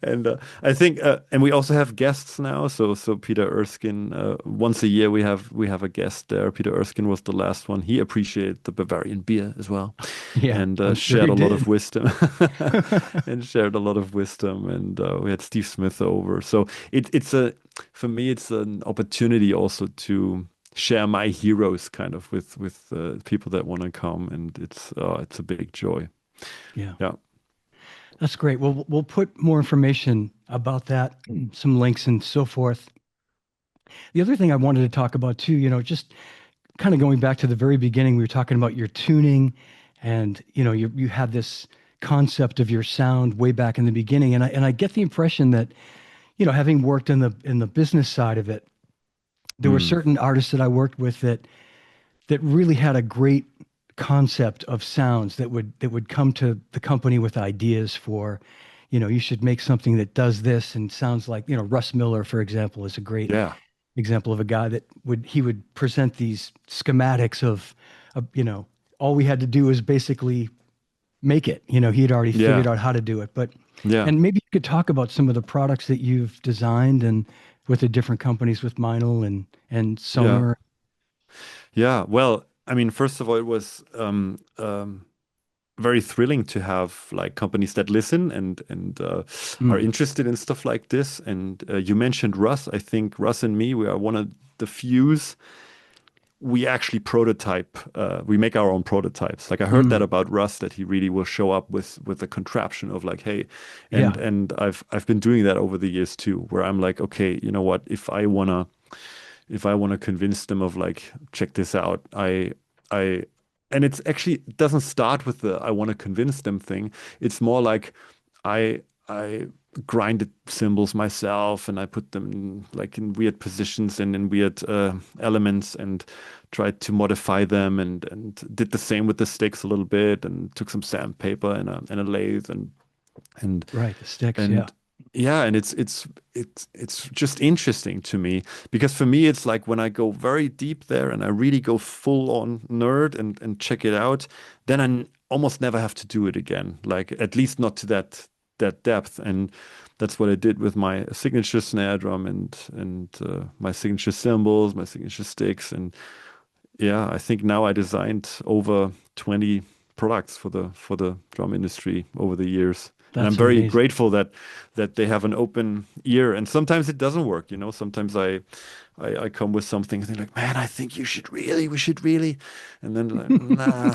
And I think, and we also have guests now. So Peter Erskine, once a year we have a guest there. Peter Erskine was the last one. He appreciated the Bavarian beer as well, Yeah. and I'm sure shared he a lot did. of wisdom. And shared a lot of wisdom. And we had Steve Smith over. So for me, it's an opportunity also to share my heroes kind of with people that want to come, and it's a big joy. Yeah. Yeah. That's great. Well, we'll put more information about that, some links and so forth. The other thing I wanted to talk about too, just kind of going back to the very beginning, we were talking about your tuning, and you had this concept of your sound way back in the beginning, and I get the impression that having worked in the business side of it, there were certain artists that I worked with that really had a great concept of sounds that would come to the company with ideas for, you should make something that does this and sounds like, Russ Miller, for example, is a great Yeah. example of a guy that would present these schematics of, all we had to do is basically make it. He had already Yeah. figured out how to do it. But Yeah. and maybe you could talk about some of the products that you've designed and with the different companies with Meinl and Yeah. Sonar. Yeah. Well, I mean, first of all, it was very thrilling to have like companies that listen and are interested in stuff like this. And you mentioned Russ. I think Russ and me, we are one of the fews. We actually prototype. We make our own prototypes. Like I heard that about Russ, that he really will show up with a contraption of like, hey, Yeah. and I've been doing that over the years too, where I'm like, okay, you know what? If I wanna convince them of like, check this out, I and it's actually, it doesn't start with the I want to convince them thing. It's more like I grinded cymbals myself, and I put them like in weird positions and in weird elements, and tried to modify them, and did the same with the sticks a little bit, and took some sandpaper and a lathe and Right. The sticks. and Yeah. yeah, and it's just interesting to me, because for me it's like when I go very deep there and I really go full on nerd and check it out, then almost never have to do it again, like at least not to that depth. And that's what I did with my signature snare drum and my signature cymbals, my signature sticks. And yeah, I think now I designed over 20 products for the drum industry over the years. And I'm That's very amazing. grateful that they have an open ear. And sometimes it doesn't work, you know. Sometimes I come with something and they're like, man, I think we should really. And then like, nah.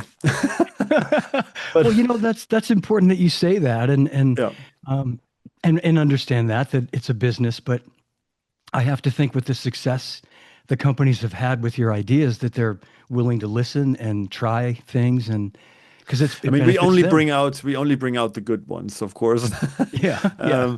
Well, that's important that you say that Yeah. um, and understand that it's a business, but I have to think with the success the companies have had with your ideas that they're willing to listen and try things, and because it I mean, benefits them. we only bring out the good ones, of course. Yeah, yeah,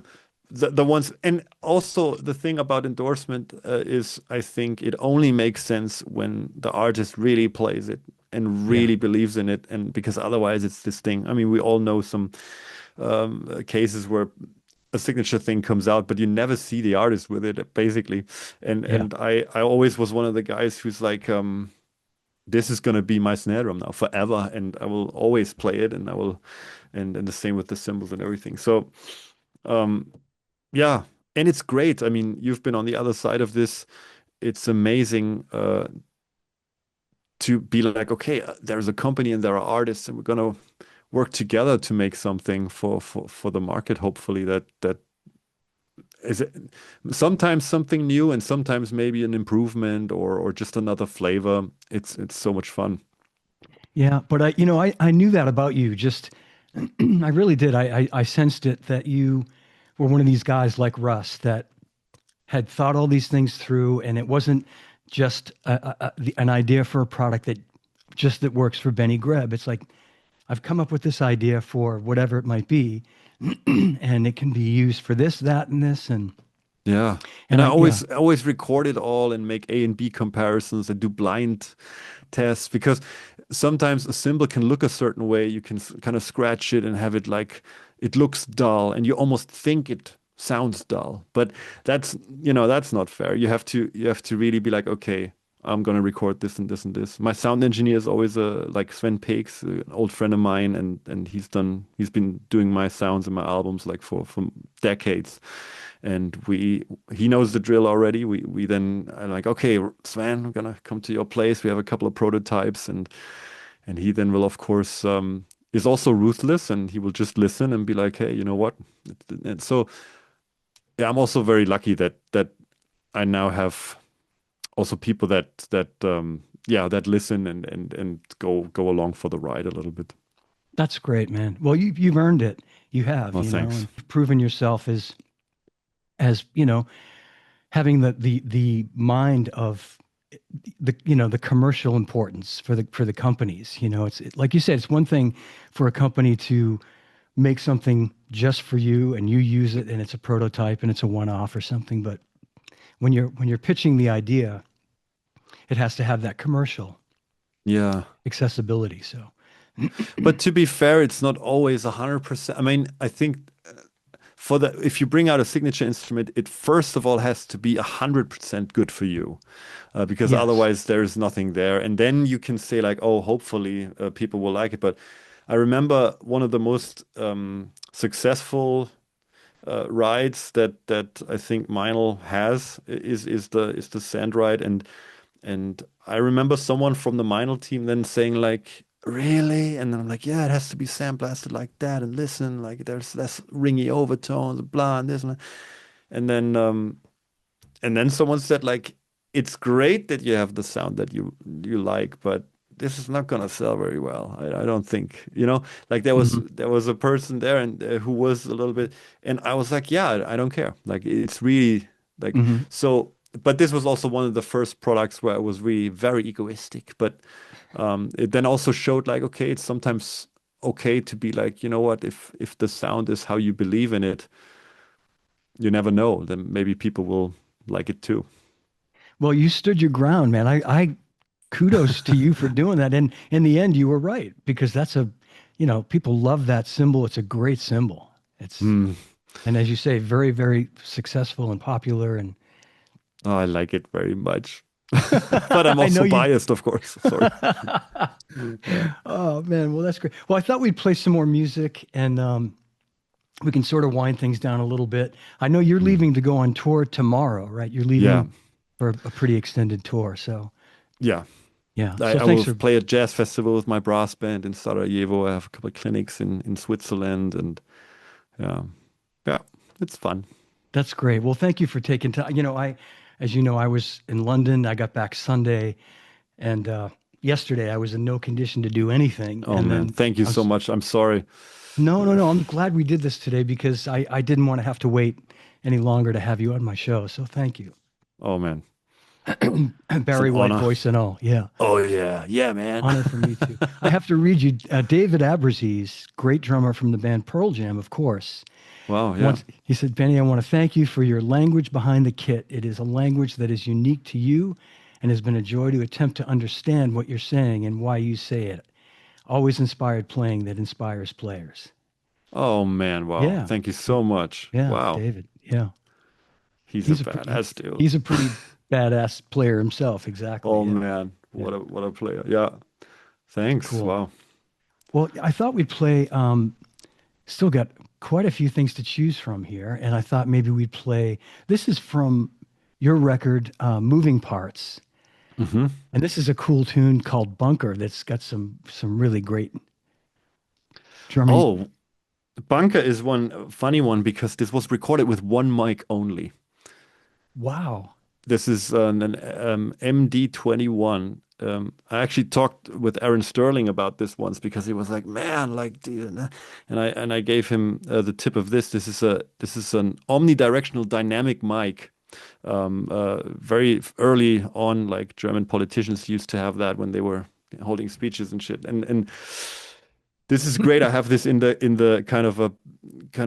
The ones, and also the thing about endorsement is, I think it only makes sense when the artist really plays it and yeah, really believes in it, and because otherwise it's this thing. I mean, we all know some cases where a signature thing comes out, but you never see the artist with it, basically. And yeah. and I always was one of the guys who's like, this is gonna be my snare drum now forever, and I will always play it, and I will, and the same with the cymbals and everything. So, um, yeah, and it's great. I mean, you've been on the other side of this. It's amazing to be like, okay, there's a company and there are artists, and we're gonna work together to make something for the market. Hopefully, that is it, sometimes something new, and sometimes maybe an improvement or just another flavor. It's so much fun. Yeah, but I knew that about you. Just I really did. I sensed it that you were one of these guys like Russ that had thought all these things through, and it wasn't just an idea for a product that works for Benny Greb. It's like I've come up with this idea for whatever it might be, and it can be used for this, that, and this, Yeah. and And I yeah, always record it all and make A and B comparisons and do blind tests, because sometimes a cymbal can look a certain way. You can kind of scratch it and have it like it looks dull, and you almost think it sounds dull. But that's not fair. You have to really be like, okay, I'm gonna record this and this and this. My sound engineer is always like Sven Peeks, an old friend of mine, and he's been doing my sounds and my albums like for decades. And he knows the drill already. We then are like, okay, Sven, I'm gonna come to your place. We have a couple of prototypes, and he then will, of course, is also ruthless, and he will just listen and be like, hey, you know what? And so, yeah, I'm also very lucky that I now have also people that listen and go along for the ride a little bit. That's great, man. Well, you've earned it. You have, Well, you know, thanks. and you've proven yourself as you know, having the mind of the commercial importance for the companies. You know, like you said, it's one thing for a company to make something just for you and you use it and it's a prototype and it's a one-off or something, but when you're pitching the idea, it has to have that commercial Yeah. accessibility. So But to be fair, it's not always 100%. I mean, I think if you bring out a signature instrument, it first of all has to be 100% good for you, because yes. otherwise there's nothing there. And then you can say like, oh, hopefully people will like it. But I remember one of the most successful rides that I think Meinl has is the sand ride, and I remember someone from the Meinl team then saying like, really? And then I'm like, yeah, it has to be sandblasted like that, and listen, like there's less ringy overtones, blah, and this and that. And then someone said like, it's great that you have the sound that you like, but this is not gonna sell very well. I don't think, like there was Mhm. there was a person there and who was a little bit, and I was like, yeah, I don't care. Like it's really like Mhm. so. But this was also one of the first products where I was really very egoistic. But it then also showed like, okay, it's sometimes okay to be like, you know what, if the sound is how you believe in it, you never know. Then maybe people will like it too. Well, you stood your ground, man. I kudos to you for doing that. And in the end, you were right because people love that symbol. It's a great symbol. Hmm. And as you say, very, very successful and popular. And Oh, I like it very much. But I'm I know also you. biased, of course. Sorry. Yeah. Oh man, well that's great. Well, I thought we'd play some more music and we can sort of wind things down a little bit. I know you're Mm. leaving to go on tour tomorrow, right? You're Yeah. leaving for a pretty extended tour. So Yeah. yeah. I, So I thanks will for play a jazz festival with my brass band in Sarajevo. I have a couple of clinics in Switzerland, and yeah, yeah, it's fun. that's great. Well, thank you for taking time. As you know, I was in London. I got back Sunday, and yesterday I was in no condition to do anything. Oh And man, then thank you I so was, much. I'm sorry. no, no, no. I'm glad we did this today because I didn't want to have to wait any longer to have you on my show. So thank you. Oh man, it's an Barry White honor. voice and all. Yeah. Oh yeah, yeah, man. Honor for me too. I have to read you David Aberzees, great drummer from the band Pearl Jam, of course. Wow, yeah. Once he said, Benny, I want to thank you for your language behind the kit. It is a language that is unique to you and has been a joy to attempt to understand what you're saying and why you say it. Always inspired playing that inspires players. Oh man, wow. Yeah. Thank you so much. Yeah, Wow, David. Yeah. he's a He's a badass dude. he's a pretty badass player himself. Exactly. Oh Yeah. man, Yeah. what a player. Yeah. Thanks. Cool. Wow. Well, I thought we'd play still got quite a few things to choose from here, and I thought maybe we'd play. This is from your record, Moving Parts, Hmm. and this is a cool tune called Bunker. That's got some really great drumming. Oh, Bunker is one funny one because this was recorded with one mic only. Wow. This is an MD-21. I actually talked with Aaron Sterling about this once because he was like, "Man, like," dude," and I gave him the tip of this. This is an omnidirectional dynamic mic. Very early on, like German politicians used to have that when they were holding speeches and shit. And this is great. I have this in the kind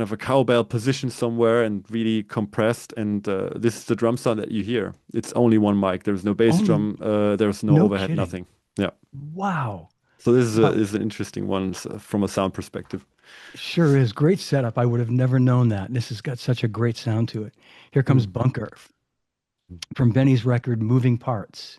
of a cowbell position somewhere and really compressed. And this is the drum sound that you hear. It's only one mic. There's no bass Only drum. There's no no overhead. kidding. Nothing. Yeah. Wow. So this is, Wow, is an interesting one from a sound perspective. sure is. Great setup. I would have never known that. This has got such a great sound to it. Here comes Mm. Bunker from Benny's record, Moving Parts.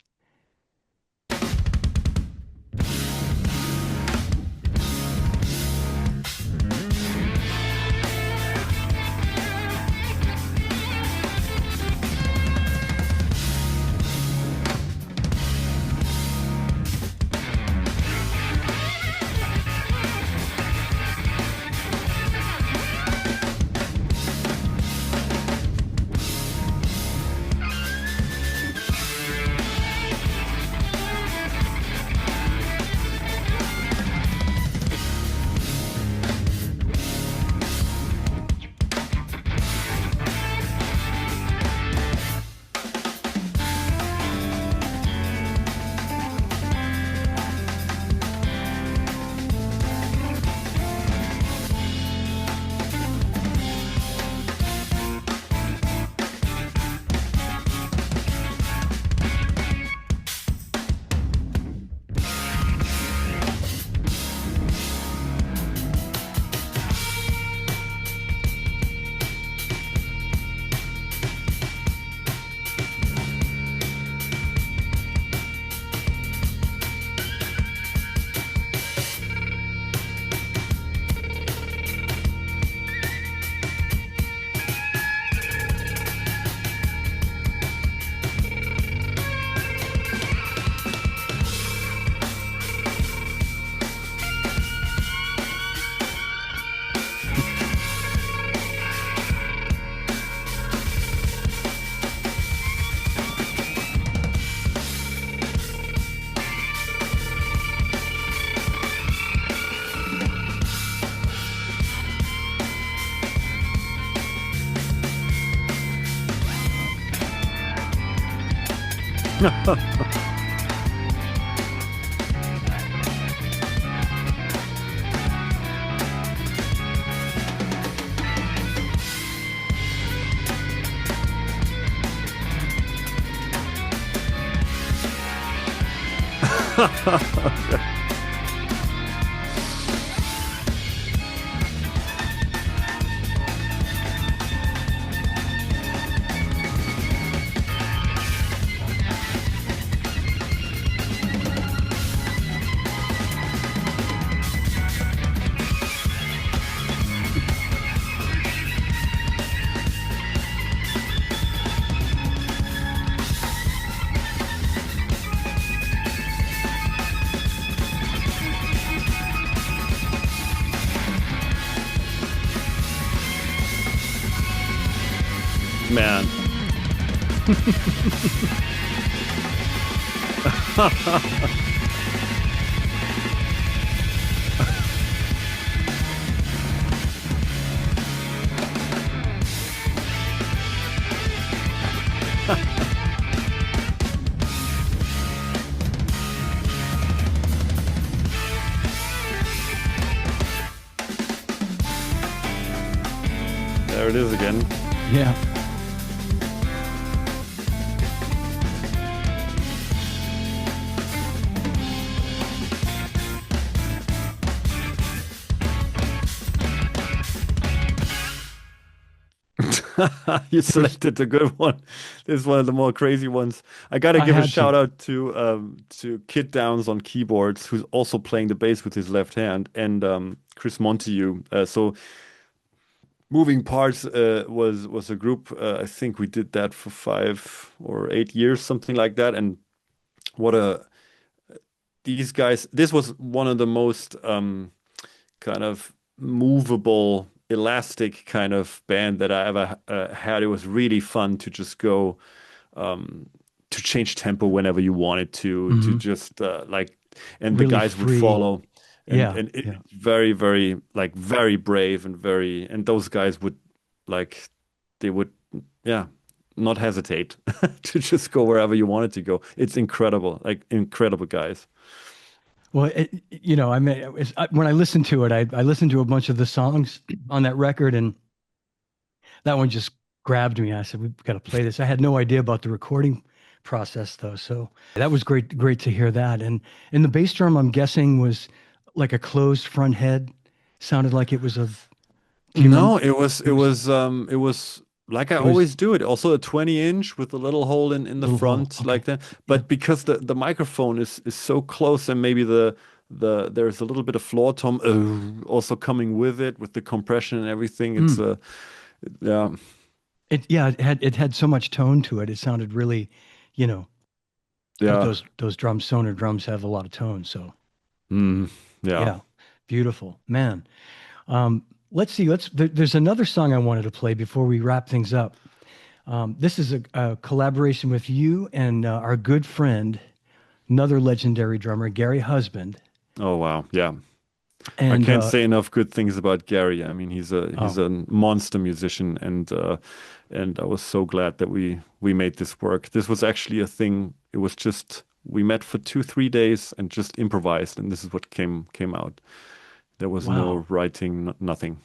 Man. There it is again. Yeah. You selected a good one. This is one of the more crazy ones. I gotta I give a had shout to. out to Kid Downs on keyboards, who's also playing the bass with his left hand, and Chris Montague. So Moving Parts was a group. I think we did that for 5 or 8 years, something like that. And what a these guys! This was one of the most kind of movable, elastic kind of band that I ever had. It was really fun to just go to change tempo whenever you wanted to Hmm. just and the Really guys would free. follow, and Yeah. and it, Yeah. very very like very brave and very, and those guys would like they would yeah not hesitate to just go wherever you wanted to go. It's incredible, like incredible guys. Well, I mean, when I listened to it, I listened to a bunch of the songs on that record, and that one just grabbed me. I said, we've got to play this. I had no idea about the recording process, though. So that was great to hear that. And the bass drum, I'm guessing, was like a closed front head. Sounded like it was a. Do you No, remember? it was like I It was always do it. Also a 20-inch with a little hole in the little hole. front Okay. like that. Yeah. But because the microphone is so close and maybe the there's a little bit of floor tom also coming with it with the compression and everything. It's Mm. yeah, It had so much tone to it. It sounded really, you know, yeah, those drums, Sonar drums have a lot of tone. So mm, yeah. yeah, beautiful, man. Let's see. There's another song I wanted to play before we wrap things up. This is a collaboration with you and our good friend, another legendary drummer, Gary Husband. Oh wow, yeah. I And can't say enough good things about Gary. I mean, he's oh, a monster musician, and I was so glad that we made this work. This was actually a thing. It was just we met for 2, 3 days and just improvised, and this is what came out. There was wow. no writing, nothing.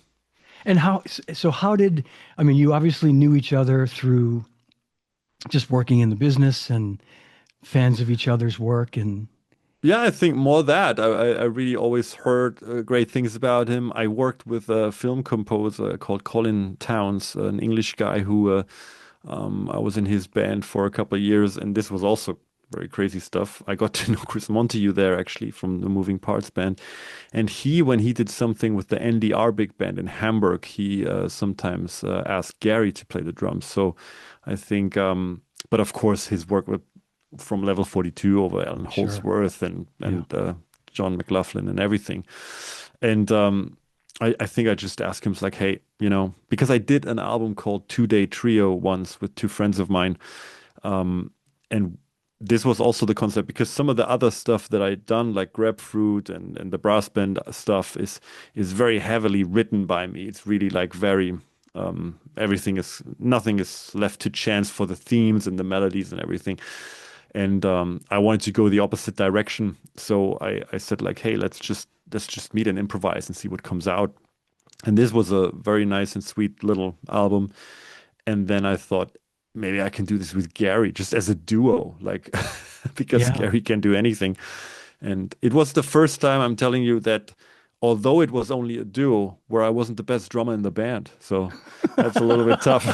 And how did, I mean, you obviously knew each other through just working in the business and fans of each other's work. And Yeah, I think more that I really always heard great things about him. I worked with a film composer called Colin Towns, an English guy who I was in his band for a couple of years, and this was also very crazy stuff. I got to know Chris Montague there actually from the Moving Parts band, and when he did something with the NDR big band in Hamburg, he sometimes asked Gary to play the drums. So I think, but of course, his work with from Level 42 over Alan sure. Holdsworth and John McLaughlin and everything. And I think I just asked him, like, hey, because I did an album called 2-Day Trio once with two friends of mine. And this was also the concept because some of the other stuff that I'd done, like Grapefruit and the brass band stuff, is very heavily written by me. It's really like very nothing is left to chance for the themes and the melodies and everything. And I wanted to go the opposite direction. So I said like, hey, let's just meet and improvise and see what comes out. And this was a very nice and sweet little album. And then I thought maybe I can do this with Gary just as a duo, like because Yeah. Gary can do anything. And it was the first time I'm telling you that although it was only a duo where I wasn't the best drummer in the band. So that's a little bit tough.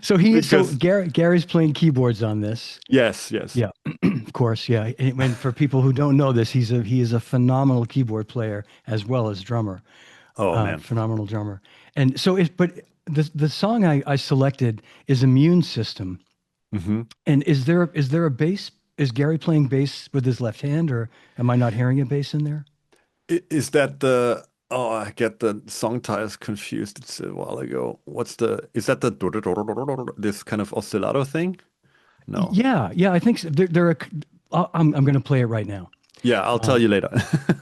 So Because Gary's playing keyboards on this. yes. Yeah, of course. Yeah. And for people who don't know this, he is a phenomenal keyboard player as well as drummer. Oh man. Phenomenal drummer. And so but the song I selected is Immune System. Hmm. And is there a bass? Is Gary playing bass with his left hand, or am I not hearing a bass in there? Is that the oh, I get the song titles confused. It's a while ago. Is that the this kind of oscillato thing? No. Yeah, I think so. I'm going to play it right now. Yeah, I'll tell you later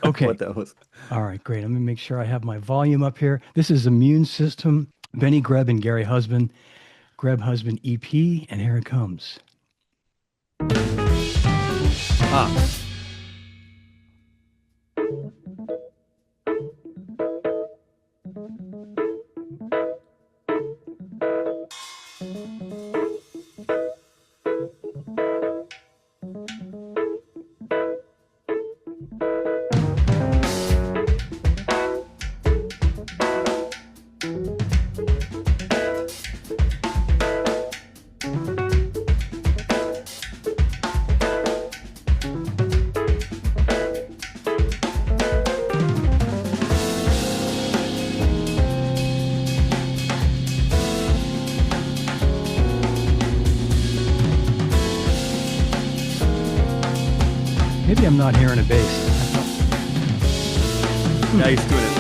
Okay. what that was. All right, great. I'm going to make sure I have my volume up here. This is Immune System, Benny Greb and Gary Husband, Greb Husband EP, and here it comes. Ah. Maybe I'm not hearing a bass. Yeah, he's doing it.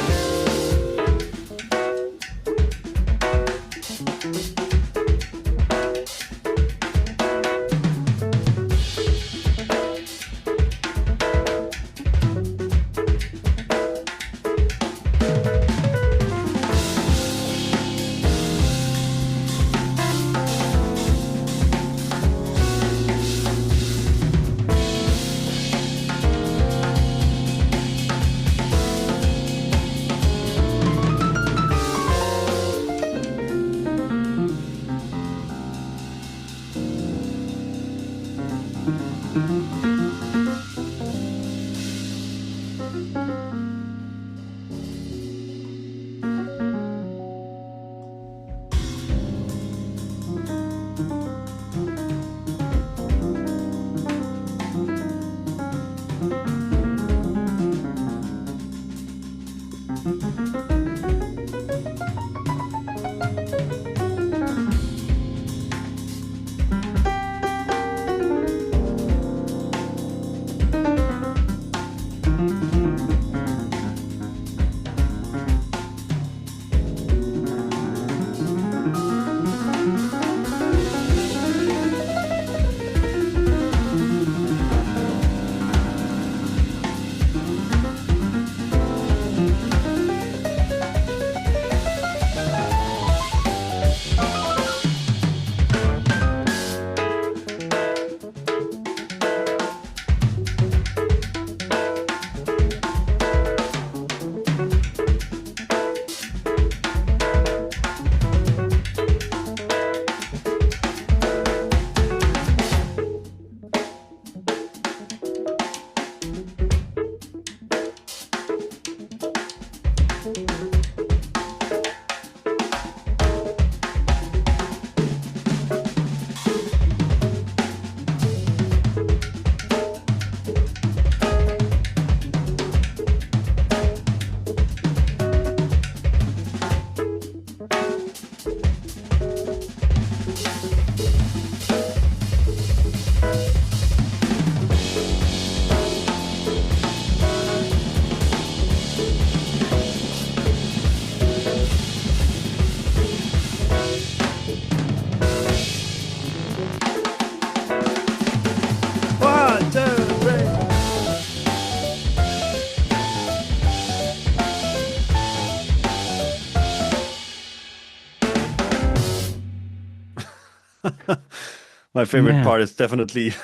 My favorite Man. part is definitely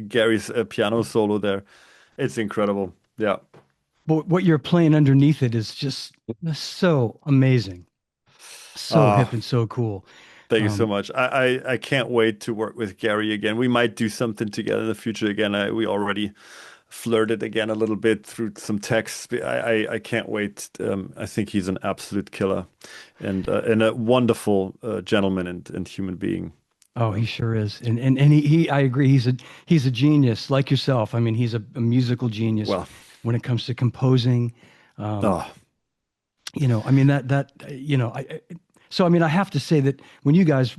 Gary's piano solo there. It's incredible. Yeah. But what you're playing underneath it is just so amazing. So hip Ah, and so cool. thank you so Um, much. I can't wait to work with Gary again. We might do something together in the future again. We already flirted again a little bit through some texts. I can't wait. I think he's an absolute killer and a wonderful gentleman and human being. oh, he sure is. And he I agree. He's a genius like yourself. I mean, he's a musical genius Well, when it comes to composing. Um, oh, I mean so I mean I have to say that when you guys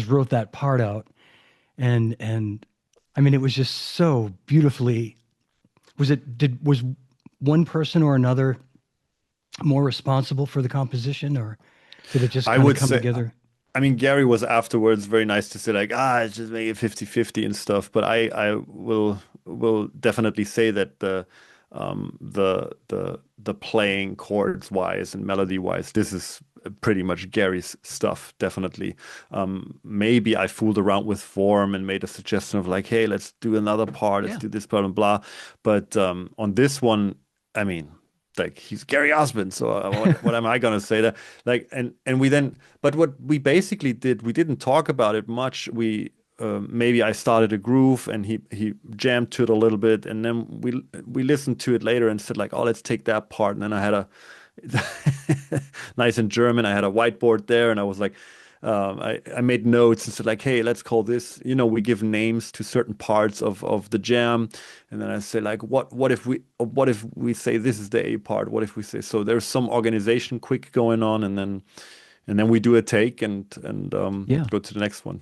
wrote that part out and I mean it was just so beautifully was one person or another more responsible for the composition, or did it just I kind of would come say, together? I mean, Gary was afterwards very nice to say like, just make it 50-50 and stuff. But I will definitely say that the playing chords wise and melody wise, this is pretty much Gary's stuff, definitely. Maybe I fooled around with form and made a suggestion of like, hey, let's do another part, let's Yeah. do this part and blah. But on this one, I mean, like he's Gary Osmond, so what am I gonna say that? Like, and we then, but what we basically did, we didn't talk about it much. We maybe I started a groove and he jammed to it a little bit, and then we listened to it later and said like, oh, let's take that part, and then I had a nice in German. I had a whiteboard there, and I was like, I made notes and said like, hey, let's call this. We give names to certain parts of the jam, and then I say like, what if we say this is the A part? What if we say so? There's some organization quick going on, and then we do a take and Yeah. go to the next one.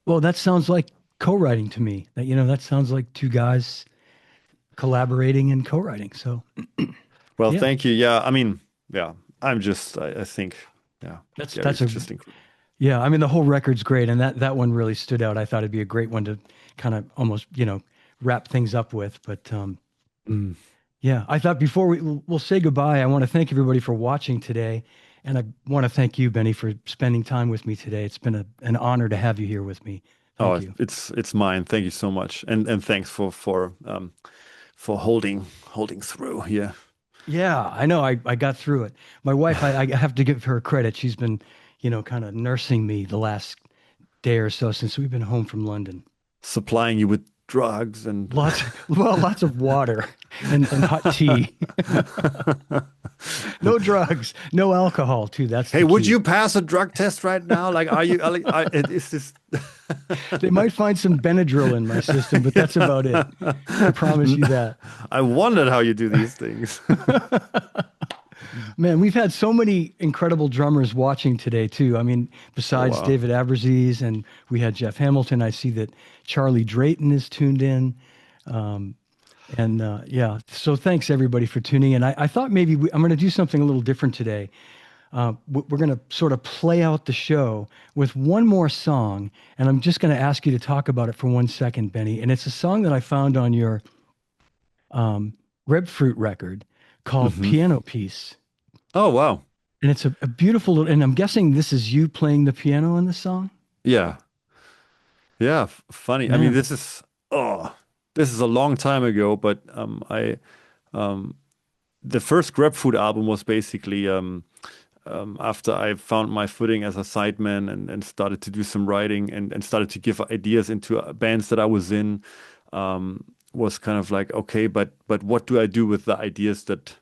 Well, that sounds like co-writing to me. That sounds like two guys collaborating and co-writing. So Well, yeah, thank you. Yeah, I mean, yeah, I think, yeah, that's Gary's a just incredible. yeah. I mean, the whole record's great, and that one really stood out. I thought it'd be a great one to kind of almost wrap things up with. But yeah, I thought before we'll say goodbye, I want to thank everybody for watching today, and I want to thank you, Benny, for spending time with me today. It's been an honor to have you here with me. Thank Oh, you. it's mine. Thank you so much, and thanks for holding through. Yeah. Yeah, I know. I got through it. My wife, I have to give her credit. She's been, kind of nursing me the last day or so since we've been home from London. Supplying you with drugs and Lots of water and hot tea. No drugs, no alcohol too. That's hey, the would key. you pass a drug test right now? Like, is this? They might find some Benadryl in my system, but that's about it. I promise you that. I wondered how you do these things. Man, we've had so many incredible drummers watching today too. I mean, besides Wow. David Aberzees, and we had Jeff Hamilton. I see that Charlie Drayton is tuned in. Yeah, so thanks everybody for tuning in. I thought maybe I'm going to do something a little different today. We're going to sort of play out the show with one more song, and I'm just going to ask you to talk about it for 1 second, Benny. And it's a song that I found on your Grapefruit record called Mhm. Piano Piece. Oh, wow. And it's a beautiful little, and I'm guessing this is you playing the piano in the song? Yeah. Yeah. Funny. I mean, Man. this is a long time ago, but the first Grapefruit album was basically after I found my footing as a sideman and started to do some writing and started to give ideas into bands that I was in, was kind of like, okay, but what do I do with the ideas that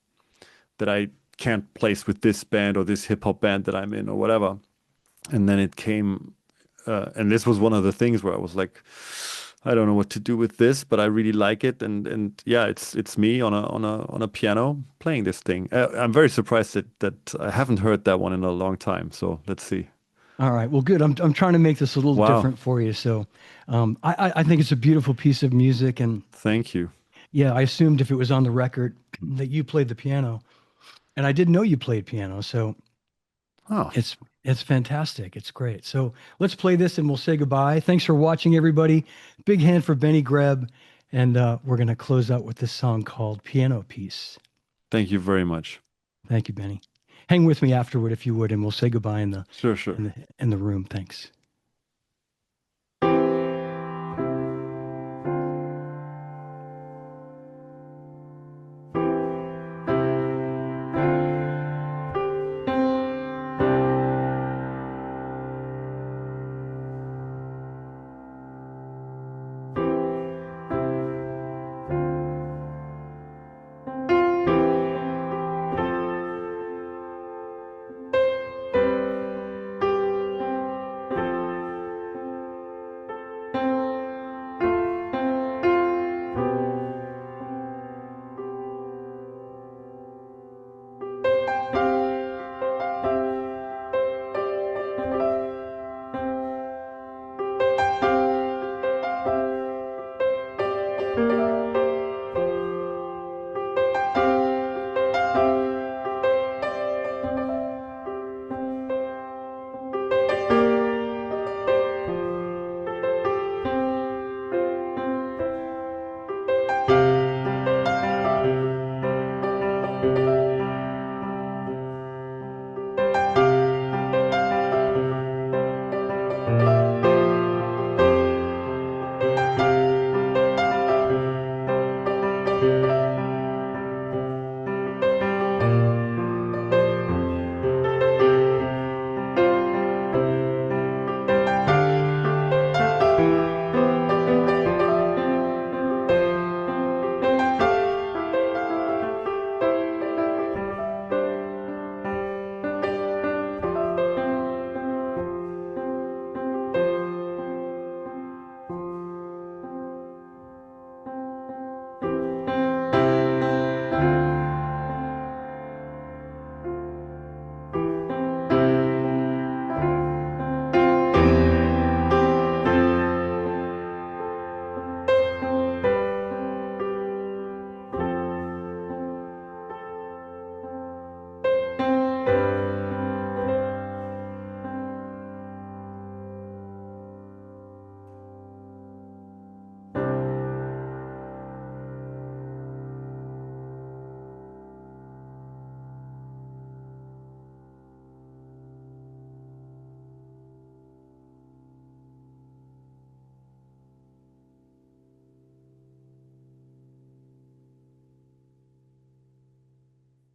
I can't place with this band or this hip hop band that I'm in or whatever? And then it came, and this was one of the things where I was like, I don't know what to do with this, but I really like it, and yeah, it's me on a piano playing this thing. I'm very surprised that I haven't heard that one in a long time. So let's see. All right. Well, good. I'm trying to make this a little Wow. different for you. So I think it's a beautiful piece of music. And Thank you. yeah, I assumed if it was on the record that you played the piano. And I didn't know you played piano. So Oh, it's fantastic. It's great. So let's play this and we'll say goodbye. Thanks for watching, everybody. Big hand for Benny Greb. And we're going to close out with this song called Piano Piece. thank you very much. Thank you, Benny. Hang with me afterward if you would, and we'll say goodbye in the Sure. in the room. Thanks.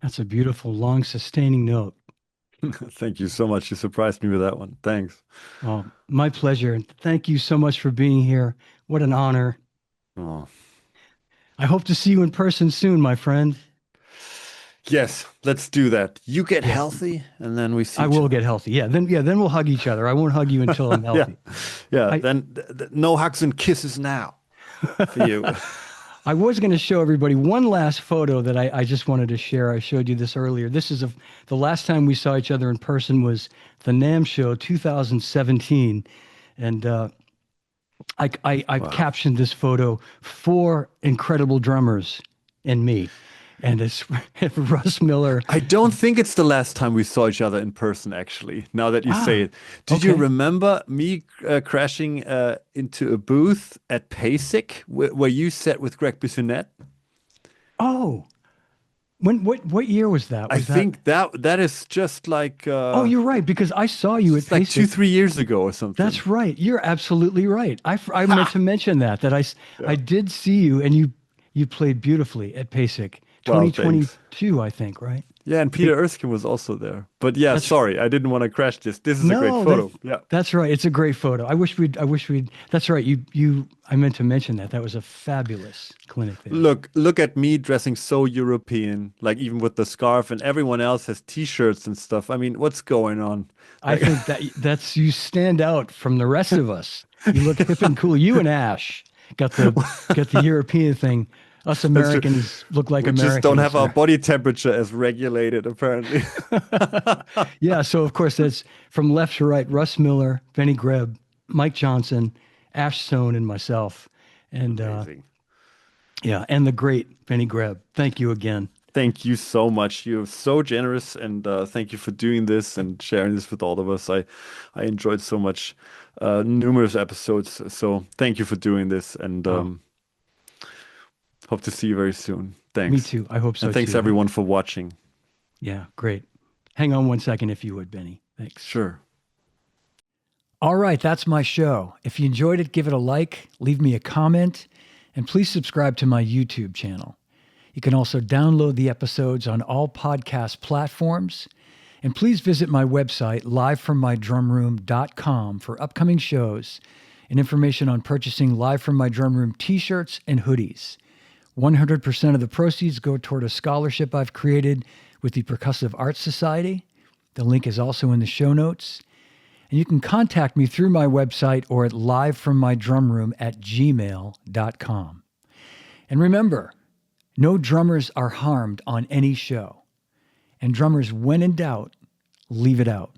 That's a beautiful, long, sustaining note. Thank you so much. You surprised me with that one. Thanks. Oh, my pleasure. And thank you so much for being here. What an honor. Oh. I hope to see you in person soon, my friend. Yes, let's do that. You get healthy, and then we see I each will other. get healthy. Then we'll hug each other. I won't hug you until I'm Yeah, healthy. yeah. I- Then no hugs and kisses now for you. I was going to show everybody one last photo that I just wanted to share. I showed you this earlier. This is the last time we saw each other in person was the NAMM show 2017. And I've captioned this photo, 4 incredible drummers and me. And it's Russ Miller. I don't think it's the last time we saw each other in person, actually, now that you say it. Did you okay. remember me crashing into a booth at PASIC where you sat with Greg Bissonette? Oh, what year was that? I think that is just like Oh, you're right, because I saw you at it's like PASIC. 2-3 years ago or something. That's right. You're absolutely right. I meant to mention that I did see you, and you played beautifully at PASIC Well, 2022, I think, right? Yeah, and Peter Erskine was also there. But yeah, sorry, I didn't want to crash this. This is a great photo. Yeah. That's right. It's a great photo. I wish we'd. That's right. I meant to mention that. That was a fabulous clinic there. Look at me dressing so European, like even with the scarf, and everyone else has T-shirts and stuff. I mean, what's going on? I think that's you stand out from the rest of us. You look hip and cool. You and Ash got the European thing. Us Americans look like we Americans. just don't have our body temperature as regulated, apparently. Yeah, so of course that's from left to right: Russ Miller, Benny Greb, Mike Johnson, Ash Stone, and myself. And Amazing. yeah, and the great Benny Greb. Thank you again. Thank you so much. You're so generous, and thank you for doing this and sharing this with all of us. I enjoyed so much, numerous episodes. So thank you for doing this, and hope to see you very soon. Thanks. Me too. I hope so. And thanks too. everyone for watching. Yeah, great. Hang on one second, if you would, Benny. Thanks. Sure. All right, that's my show. If you enjoyed it, give it a like, leave me a comment, and please subscribe to my YouTube channel. You can also download the episodes on all podcast platforms. And please visit my website, livefrommydrumroom.com, for upcoming shows and information on purchasing Live From My Drum Room t-shirts and hoodies. 100% of the proceeds go toward a scholarship I've created with the Percussive Arts Society. The link is also in the show notes. And you can contact me through my website or at livefrommydrumroom@gmail.com. And remember, no drummers are harmed on any show. And drummers, when in doubt, leave it out.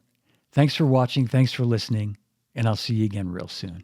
Thanks for watching. Thanks for listening. And I'll see you again real soon.